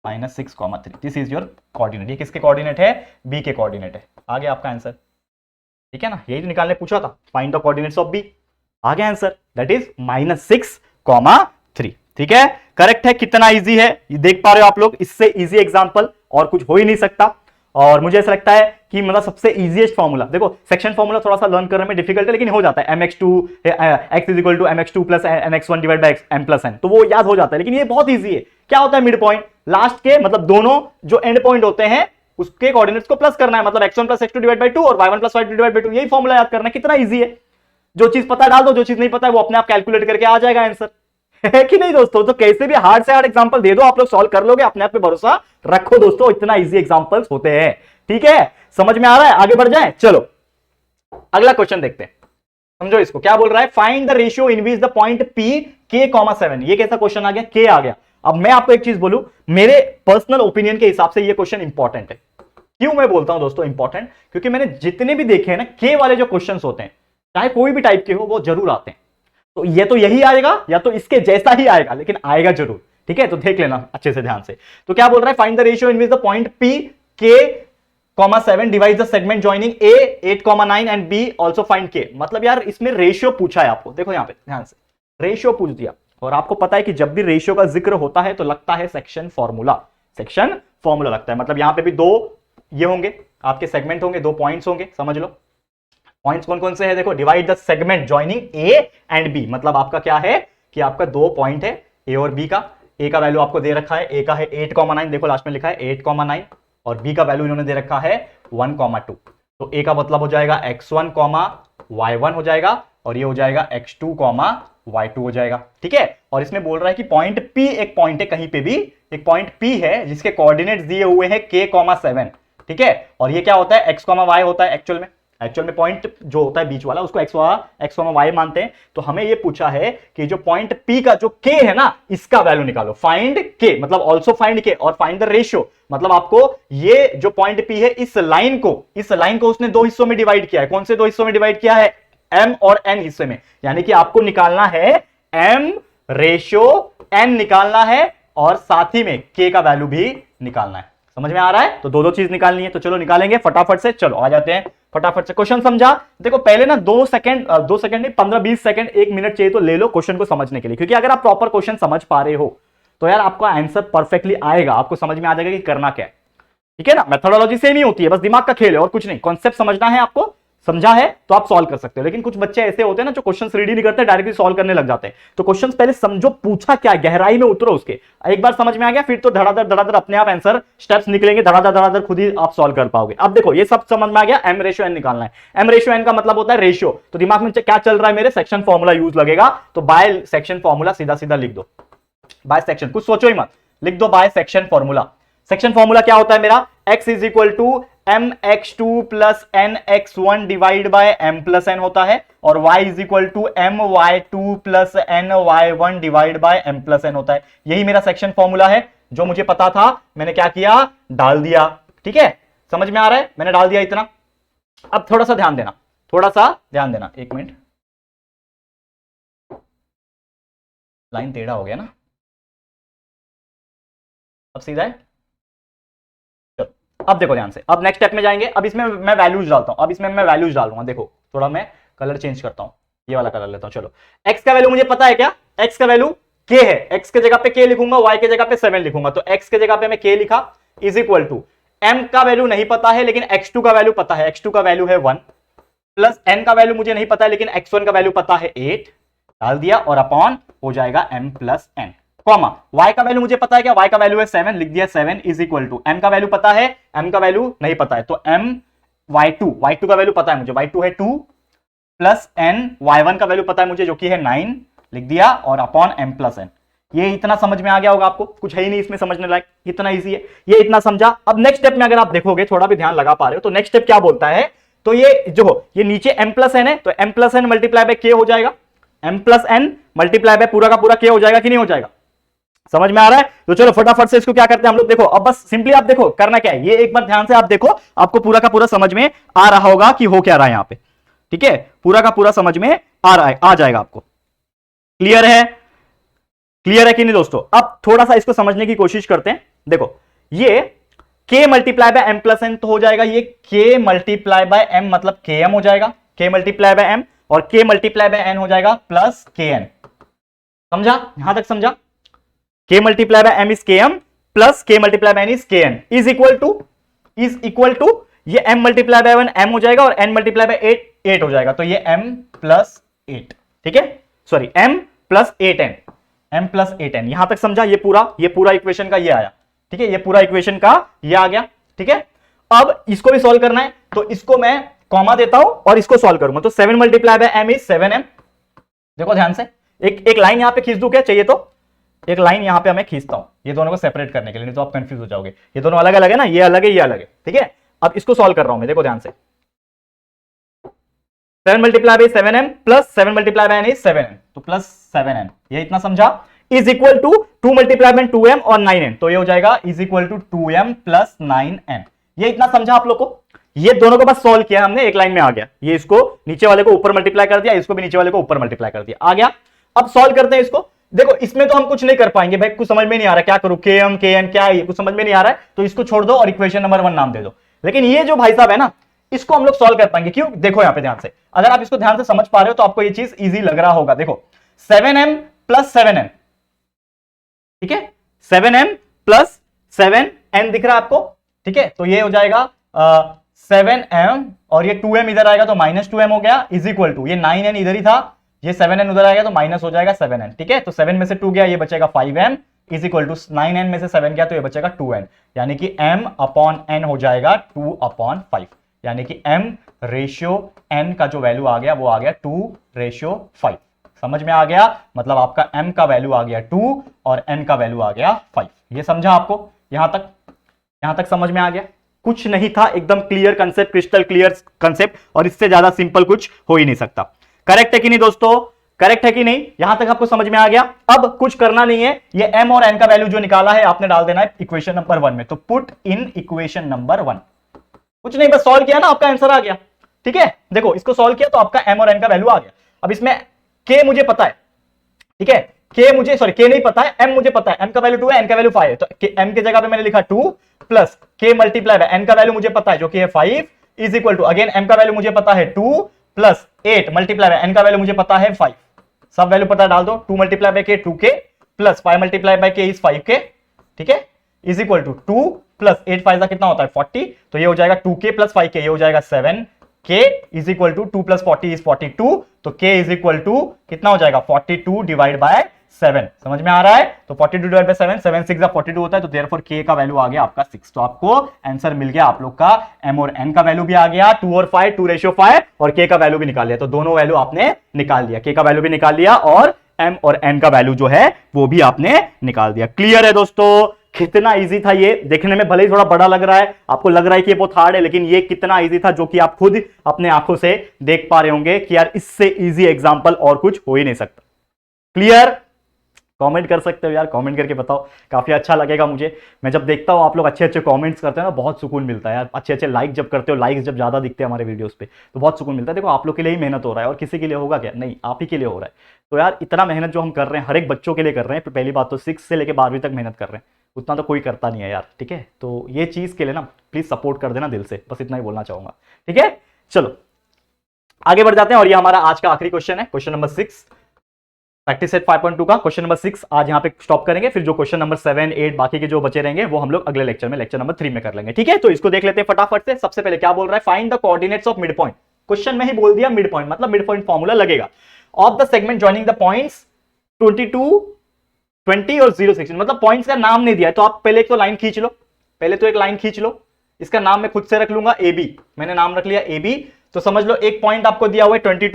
-6, 3। This is your coordinate. ये किसके कोऑर्डिनेट है, बी के कोऑर्डिनेट है। आ गया आपका आंसर, ठीक है ना? यही तो निकालने पूछा था, find the coordinates of B. आ गया आंसर, दैट इज -6, 3। ठीक है, करेक्ट है। कितना इजी है ये देख पा रहे हो आप लोग। इससे इजी एग्जांपल और कुछ हो ही नहीं सकता। और मुझे ऐसा लगता है कि मतलब सबसे इजीएस्ट फॉर्मूला, देखो सेक्शन फॉर्मूला थोड़ा सा लर्न करने में डिफिकल्ट है, लेकिन हो जाता है। mx2 x is equal to mx2 plus mx1 divide by m plus n, तो वो याद हो जाता है। लेकिन ये बहुत इजी है। क्या होता है मिड पॉइंट, लास्ट के मतलब दोनों जो एंड पॉइंट होते हैं उसके कोऑर्डिनेट्स को प्लस करना है, मतलब x1 plus x2 divide by 2 और y1 plus y2 divide by 2। यही फॉर्मूला याद करना है, कितना इजी है। जो चीज पता डाल दो, जो चीज नहीं पता है वो अपने आप कैलकुलेट करके आ जाएगा आंसर, है कि नहीं दोस्तों? तो कैसे भी हार्ड से हार्ड एग्जांपल दे दो, आप लोग सॉल्व कर लोगे, अपने आप पे भरोसा रखो दोस्तों, इतना इजी एग्जांपल्स होते हैं। ठीक है, समझ में आ रहा है? आगे बढ़ जाए, चलो अगला क्वेश्चन देखते हैं। समझो इसको, क्या बोल रहा है, find the ratio in which the point P K comma 7। ये कैसा क्वेश्चन आ गया, के आ गया। अब मैं आपको एक चीज बोलूं, मेरे पर्सनल ओपिनियन के हिसाब से ये क्वेश्चन इंपॉर्टेंट है। क्यों मैं बोलता हूं दोस्तों इंपॉर्टेंट, क्योंकि मैंने जितने भी देखे हैं ना, के वाले जो क्वेश्चन होते हैं, चाहे कोई भी टाइप के हो, वो जरूर आते हैं। तो ये तो यही आएगा या तो इसके जैसा ही आएगा, लेकिन आएगा जरूर। ठीक है, तो देख लेना अच्छे से ध्यान से। तो क्या बोल रहा है, find the ratio in which the point P K comma 7 divide the segment joining A 8,9 and B also find K. मतलब यार इसमें रेशियो पूछा है आपको, देखो यहां पे ध्यान से, रेशियो पूछ दिया। और आपको पता है कि जब भी रेशियो का जिक्र होता है तो लगता है सेक्शन फॉर्मूला, सेक्शन फॉर्मूला लगता है। मतलब यहां पे भी दो ये होंगे आपके सेगमेंट होंगे, दो पॉइंट्स होंगे, समझ लो। पॉइंट्स कौन कौन से हैं, देखो, divide the segment joining A and B. मतलब आपका क्या है कि आपका दो पॉइंट है ए और बी का। ए का वैल्यू आपको दे रखा है, ए का है 8,9, देखो लास्ट में लिखा है 8,9, और बी का वैल्यू इन्होंने दे रखा है 1,2। तो ए का मतलब हो जाएगा x1, y1 हो जाएगा, और ये हो जाएगा x2, y2 हो जाएगा। ठीक है, और इसमें बोल रहा है कि पॉइंट P एक पॉइंट है, कहीं पे भी एक पॉइंट P है जिसके कोऑर्डिनेट्स दिए हुए हैं k, 7। ठीक है, और ये क्या होता है, x, y होता है एक्चुअल में पॉइंट जो होता है बीच वाला उसको x, y मानते हैं। तो हमें ये पूछा है कि जो पॉइंट P का जो k है ना, इसका वैल्यू निकालो। फाइंड k मतलब ऑल्सो फाइंड k, और फाइंड द रेशियो मतलब आपको ये जो पॉइंट P है, इस लाइन को उसने दो हिस्सों में डिवाइड किया है। कौन से दो हिस्सों में डिवाइड किया है, m और n हिस्से में। यानी कि आपको निकालना है m रेशियो n निकालना है, और साथ ही में k का वैल्यू भी निकालना है। समझ में आ रहा है? तो दो चीज निकालनी है। तो चलो निकालेंगे फटाफट से, चलो आ जाते हैं फटाफट से। क्वेश्चन समझा? देखो पहले ना 2 सेकंड नहीं, 15-20 सेकंड, 1 मिनट चाहिए तो ले लो क्वेश्चन को समझने के लिए, क्योंकि अगर आप प्रॉपर क्वेश्चन समझ पा रहे हो तो यार आपका आंसर परफेक्टली आएगा, आपको समझ में आ जाएगा कि करना क्या है। ठीक है ना, मेथोडोलॉजी सेम ही होती है, बस दिमाग का खेल है और कुछ नहीं। कॉन्सेप्ट समझना है आपको, समझा है तो आप सॉल्व कर सकते हो। लेकिन कुछ बच्चे ऐसे होते हैं ना जो क्वेश्चंस रीड ही नहीं करते, डायरेक्टली सॉल्व करने लग जाते हैं। तो क्वेश्चंस पहले समझो, पूछा क्या, गहराई में उतरो उसके। एक बार समझ में आ गया फिर तो धड़ाधड़ अपने आप आंसर स्टेप्स निकलेंगे, धड़ाधड़ खुद ही आप सॉल्व कर पाओगे। अब देखो ये सब समझ में आ गया, एम रेशियो एन निकालना है। एम रेशियो एन का मतलब होता है रेशियो। तो दिमाग में क्या चल रहा है मेरे, सेक्शन फॉर्मूला यूज लगेगा। तो बाय सेक्शन फॉर्मूला सीधा सीधा लिख दो, बाय सेक्शन, कुछ सोचो ही मत, लिख दो by section formula. Section formula क्या होता है मेरा, x is equal to mx2 plus nx1 divide by m plus n होता है, और y is equal to my2 plus ny1 divide by m plus n होता है। यही मेरा सेक्शन फॉर्मूला है, जो मुझे पता था मैंने क्या किया, डाल दिया। ठीक है, समझ में आ रहा है, मैंने डाल दिया इतना। अब थोड़ा सा ध्यान देना, एक मिनट, लाइन टेढ़ा हो गया ना, अब सीधा है। अब देखो ध्यान से, अब नेक्स्ट स्टेप में जाएंगे। अब इसमें मैं वैल्यूज डालता हूं, अब इसमें मैं वैल्यूज डालूंगा। देखो थोड़ा मैं कलर चेंज करता हूं, ये वाला कलर लेता हूं। चलो x का वैल्यू मुझे पता है क्या, x का वैल्यू k है, x के जगह पे k लिखूंगा, y के जगह पे 7 लिखूंगा। तो x के जगह पे मैं k लिखा, इज इक्वल टू m का वैल्यू नहीं पता है लेकिन x2 का वैल्यू पता है, x2 का वैल्यू है 1, प्लस n का वैल्यू मुझे नहीं पता है लेकिन x1 का वैल्यू पता है 8, डाल दिया, और अपॉन हो जाएगा m plus n, comma y का वैल्यू मुझे पता है क्या, y का वैल्यू है 7, लिख दिया 7 इज इक्वल टू, m का वैल्यू पता है, m का वैल्यू नहीं पता है, तो m y2 का वैल्यू पता है मुझे, y2 है 2, प्लस n y1 का वैल्यू पता है मुझे जो कि है 9, लिख दिया, और अपॉन m प्लस n। ये इतना समझ में आ गया होगा आपको, कुछ है ही नहीं इसमें समझने लायक, इतना इजी है, ये इतना समझा। अब नेक्स्ट स्टेप में अगर आप देखोगे, थोड़ा भी ध्यान लगा पा रहे हो, तो नेक्स्ट स्टेप क्या बोलता है, तो ये जो ये नीचे m प्लस n है, तो m plus n multiply by k हो जाएगा, m plus n multiply by पूरा का पूरा k हो जाएगा कि नहीं हो जाएगा, समझ में आ रहा है? तो चलो फटाफट से इसको क्या करते हैं हम लोग, देखो अब बस सिंपली आप देखो करना क्या है, ये एक बार ध्यान से आप देखो, आपको पूरा का पूरा समझ में आ रहा होगा कि हो क्या रहा है यहां पे। ठीक है, पूरा का पूरा समझ में आ रहा है, आ जाएगा आपको। क्लियर है, क्लियर है कि नहीं दोस्तों? अब थोड़ा सा इसको समझने की कोशिश करते हैं। देखो ये k multiply by m plus n तो हो जाएगा, ये k मल्टीप्लाई बाय m मतलब km हो जाएगा, k मल्टीप्लाई बाय m, और k मल्टीप्लाई बाय n हो जाएगा प्लस kn। समझा, यहां तक समझा? k multiply by m is km plus k multiply by n is kn, is equal to ये m मल्टीप्लाई बाय 1 m हो जाएगा, और n मल्टीप्लाई बाय 8 हो जाएगा, तो ये m प्लस 8, ठीक है, sorry m plus 8n, m plus 8n। यहां तक समझा? ये पूरा इक्वेशन का ये आया, ठीक है, ये पूरा इक्वेशन का ये आ गया, ठीक है। अब इसको भी सॉल्व करना है, तो इसको मैं कॉमा देता हूं और इसको सॉल्व करूंगा, तो 7 multiply by m is 7m। देखो ध्यान से, एक लाइन यहां पे खींच दूं क्या, चाहिए तो एक लाइन यहां पे मैं खींचता हूं, ये दोनों को सेपरेट करने के लिए, नहीं तो आप कंफ्यूज हो जाओगे। ये दोनों अलग अलग है ना, ये अलग है, ये अलग है, ठीक है। अब इसको सॉल्व कर रहा हूं मैं, देखो ध्यान से। 7 multiply by 7m plus 7 multiply by n is 7n, तो प्लस 7n, ये इतना समझा, is equal to 2 multiply by 2m और 9n, तो ये हो जाएगा is equal to 2m plus 9n। ये इतना समझा आप लोग को? ये दोनों को बस सॉल्व किया हमने, एक लाइन में आ गया। ये इसको नीचे वाले को ऊपर मल्टीप्लाई कर दिया, इसको भी नीचे वाले को ऊपर मल्टीप्लाई कर दिया, आ गया। अब सॉल्व करते हैं इसको। देखो इसमें तो हम कुछ नहीं कर पाएंगे भाई, कुछ समझ में नहीं आ रहा, क्या करूं, km kn क्या है, कुछ समझ में नहीं आ रहा है, तो इसको छोड़ दो और इक्वेशन नंबर 1 नाम दे दो। लेकिन ये जो भाई साहब है ना, इसको हम लोग सॉल्व कर पाएंगे। क्यों? देखो यहां पे ध्यान से, अगर आप इसको ध्यान से समझ पा रहे हो तो आपको ये चीज इजी लग रहा होगा। देखो 7m प्लस 7n, ठीक है, 7m प्लस 7n दिख रहा है आपको, ठीक है, तो ये हो जाएगा 7m और ये 2m इधर आएगा तो माइनस 2m हो गया, इज इक्वल टू ये 9n इधर ही था, ये 7n उधर आएगा तो माइनस हो जाएगा 7n, ठीक है, तो 7 में से 2 गया, ये बचेगा 5m is equal to 9n में से 7 गया तो ये बचेगा 2n, यानी कि m अपॉन n हो जाएगा 2 अपॉन 5, यानी कि m रेशियो n का जो वैल्यू आ गया वो आ गया 2 रेशियो 5। समझ में आ गया? मतलब आपका m का वैल्यू आ गया 2 और n का वैल्यू आ गया 5। ये समझा आपको? यहां तक समझ में आ गया? कुछ नहीं था, एकदम clear concept, crystal clear concept, और इससे ज्यादा सिंपल कुछ हो ही नहीं सकता। करेक्ट है कि नहीं दोस्तों? करेक्ट है कि नहीं? यहां तक आपको समझ में आ गया? अब कुछ करना नहीं है, ये m और n का वैल्यू जो निकाला है आपने डाल देना है इक्वेशन नंबर 1 में, तो पुट इन इक्वेशन नंबर 1। कुछ नहीं, बस सॉल्व किया ना, आपका आंसर आ गया, ठीक है। देखो इसको सॉल्व किया तो आपका m और n का वैल्यू आ गया। अब इसमें k मुझे पता है, ठीक है, k नहीं पता है, m मुझे पता है, m का वैल्यू 2 है, n का वैल्यू 5 है, तो m के जगह पे मैंने लिखा 2 plus k multiply by n का वैल्यू मुझे पता है जो कि है 5 is equal to again m का वैल्यू मुझे पता है 2 प्लस 8 मल्टीप्लाई बाय n का वैल्यू मुझे पता है 5, सब वैल्यू पता है डाल दो, 2 multiply bye k 2k plus 5 multiply by k is 5k, ठीक है, इज इक्वल टू 2 प्लस 8 5 कितना होता है 40, तो ये हो जाएगा 2k प्लस 5k, ये हो जाएगा 7k is equal to 2 plus 40 is 42, तो k इज इक्वल टू कितना हो जाएगा 42 डिवाइड बाय 7। समझ में आ रहा है? तो 42 डिवाइड बाय 7, 7 6 42 होता है, तो देयरफॉर k का वैल्यू आ गया आपका 6। तो आपको आंसर मिल गया आप लोग का, m और n का वैल्यू भी आ गया 2 और 5, 2 रेशियो 5, और k का वैल्यू भी निकाल लिया, तो दोनों वैल्यू आपने निकाल लिया, k का वैल्यू भी निकाल लिया और m और n का वैल्यू जो है वो भी आपने निकाल दिया। क्लियर है दोस्तों? कितना इजी था ये, देखने में भले ही थोड़ा बड़ा लग रहा है, आपको लग रहा है कि ये बहुत हार्ड है, लेकिन ये कितना इजी था जो कि आप खुद अपने आंखों से देख पा रहे होंगे कि यार इससे इजी एग्जांपल और कुछ हो ही नहीं सकता। क्लियर? कमेंट कर सकते हो यार, कमेंट करके बताओ, काफी अच्छा लगेगा मुझे। मैं जब देखता हूँ आप लोग अच्छे अच्छे कमेंट्स करते हैं ना, बहुत सुकून मिलता है यार। अच्छे अच्छे लाइक जब करते हो, लाइक्स जब ज्यादा दिखते हैं हमारे वीडियोस पे तो बहुत सुकून मिलता है। देखो आप लोग के लिए ही मेहनत हो रहा है, और किसी के लिए होगा क्या? नहीं, आप ही के लिए हो रहा है। तो यार इतना मेहनत जो हम कर रहे हैं हर एक बच्चों के लिए कर रहे हैं, पहली बात तो 6 से लेकर 12वीं तक मेहनत कर रहे हैं, उतना तो कोई करता नहीं है यार, ठीक है। तो ये चीज के लिए ना प्लीज सपोर्ट कर देना दिल से, बस इतना ही बोलना चाहूंगा, ठीक है। चलो आगे बढ़ जाते हैं, और ये हमारा आज का आखिरी क्वेश्चन है, क्वेश्चन नंबर 6 प्रैक्टिस सेट 5.2 का क्वेश्चन नंबर 6 आज यहाँ पे स्टॉप करेंगे। फिर जो क्वेश्चन नंबर 7 8 बाकी के जो बचे रहेंगे वो हम लोग अगले लेक्चर में, लेक्चर नंबर 3 में कर लेंगे, ठीक है। तो इसको देख लेते हैं फटाफट से। सबसे पहले क्या बोल रहा है, find the coordinates of mid point. Question में ही बोल दिया मिड पॉइंट, मतलब मिड पॉइंट फॉर्मूला लगेगा of the segment joining the points 22 20 और 0 16, मतलब पॉइंट्स का नाम नहीं दिया है, तो आप पहले एक तो लाइन खींच लो, पहले तो एक लाइन खींच लो। इसका नाम मैं खुद से रख लूंगा ए बी, मैंने नाम रख लिया ए बी। तो समझ लो एक पॉइंट आपको दिया हुआ है 22,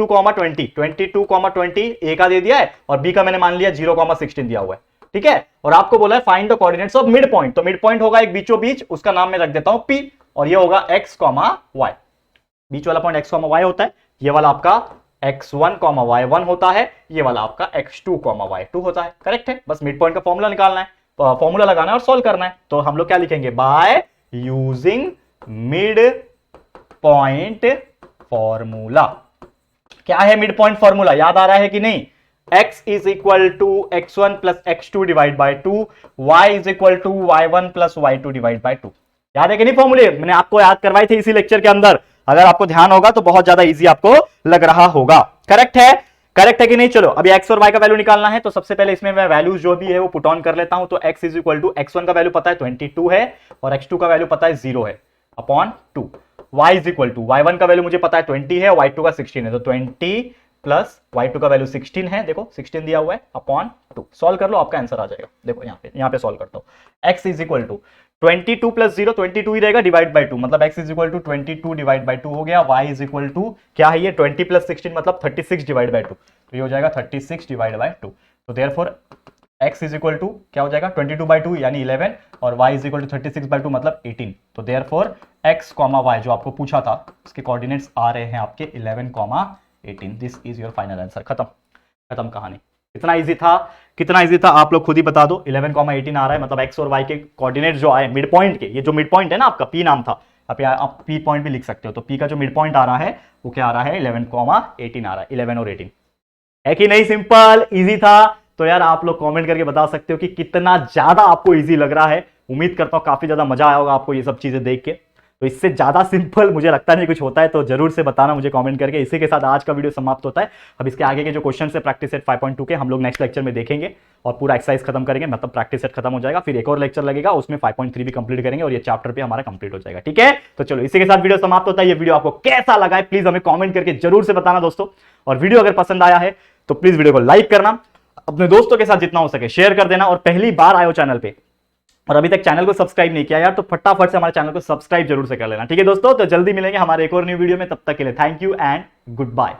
20 ए का दे दिया है, और बी का मैंने मान लिया 0, 16 दिया हुआ है, ठीक है। और आपको बोला है find the coordinates of mid point, तो मिड पॉइंट होगा एक बीचों बीच, उसका नाम मैं रख देता हूं पी, और ये होगा x, y। बीच वाला पॉइंट x, y होता है, ये वाला आपका x1, y1 होता है, ये वाला आपका x2, y2 होता है। करेक्ट है? बस मिड पॉइंट का फॉर्मूला निकालना है, फॉर्मूला लगाना है और सॉल्व करना है। तो हम लोग क्या लिखेंगे, by using mid point formula. क्या है मिड पॉइंट फॉर्मूला, याद आ रहा है कि नहीं? x is equal to x1 plus x2 divide by 2, y is equal to y1 plus y2 divide by 2। याद है कि नहीं फॉर्मूले? मैंने आपको याद करवाई थी इसी लेक्चर के अंदर, अगर आपको ध्यान होगा तो बहुत ज्यादा इजी आपको लग रहा होगा। करेक्ट है? करेक्ट है कि नहीं? चलो अभी x और y का वैल्यू निकालना है, तो सबसे पहले इसमें मैं वैल्यूज जो भी है वो पुट ऑन कर लेता हूं। तो x is equal to x1 का वैल्यू पता है 22 है, और x2 का वैल्यू पता है 0 है, upon 2। y is equal to y1 का वैल्यू मुझे पता है 20 है, y2 का 16 है, तो 20 प्लस y2 का वैल्यू 16 है, देखो 16 दिया हुआ है, अपॉन 2। सॉल्व कर लो, आपका आंसर आ जाएगा। देखो यहाँ पे सॉल्व करता हूं। x is equal to 22 plus 0, 22 ही रहेगा, डिवाइड बाय 2, मतलब x is equal to 22 divide by 2 हो गया। y इज इक्वल टू क्या है ये 20 प्लस 16 मतलब 36 डिवाइड बाय 2, तो ये हो जाएगा 36 डिवाइड बाय 2। तो therefore x is equal to क्या हो जाएगा 22/2 यानी 11 और y इज इक्वल टू 36/2 मतलब 18। तो देयरफॉर x कॉमा y जो आपको पूछा था उसके कोऑर्डिनेट्स आ रहे हैं आपके 11, 18। This is your final answer. खत्म खत्म कहानी। कितना इजी था, कितना इजी था आप लोग खुद ही बता दो। 11, 18 आ रहा है मतलब x और y के कोऑर्डिनेट जो आए मिड पॉइंट के, ये जो मिड पॉइंट है ना आपका p नाम था, आप p पॉइंट भी लिख सकते हो। तो p का जो मिड पॉइंट आ रहा है वो क्या आ रहा है 11, 18 आ रहा है। 11 और 18 है कि नहीं, सिंपल इजी था। तो यार आप लोग कमेंट करके बता सकते हो कि कितना ज्यादा आपको इजी लग रहा है। उम्मीद करता हूं काफी ज्यादा मजा आया होगा आपको ये सब चीजें देख के। तो इससे ज्यादा सिंपल मुझे लगता नहीं कुछ होता है, तो जरूर से बताना मुझे कमेंट करके। इसी के साथ आज का वीडियो समाप्त होता है। अब इसके आगे के जो क्वेश्चन है प्रैक्टिस सेट 5.2 के हम लोग नेक्स्ट लेक्चर में देखेंगे और पूरा एक्सरसाइज खत्म करेंगे, मतलब प्रैक्टिस सेट खत्म हो जाएगा। फिर एक और लेक्चर लगेगा उसमें 5.3 भी कंप्लीट करेंगे और ये चैप्टर पे हमारा कंप्लीट हो जाएगा। ठीक है, तो चलो इसी के साथ वीडियो समाप्त होता है। ये वीडियो आपको कैसा लगा है प्लीज हमें कमेंट करके जरूर से बताना दोस्तों। और वीडियो अगर पसंद आया है तो प्लीज वीडियो को लाइक करना, अपने दोस्तों के साथ जितना हो सके शेयर कर देना। और पहली बार आए हो चैनल पे और अभी तक चैनल को सब्सक्राइब नहीं किया यार, तो फटाफट से हमारे चैनल को सब्सक्राइब जरूर से कर लेना। ठीक है दोस्तों, तो जल्दी मिलेंगे हमारे एक और न्यू वीडियो में। तब तक के लिए thank you and good bye.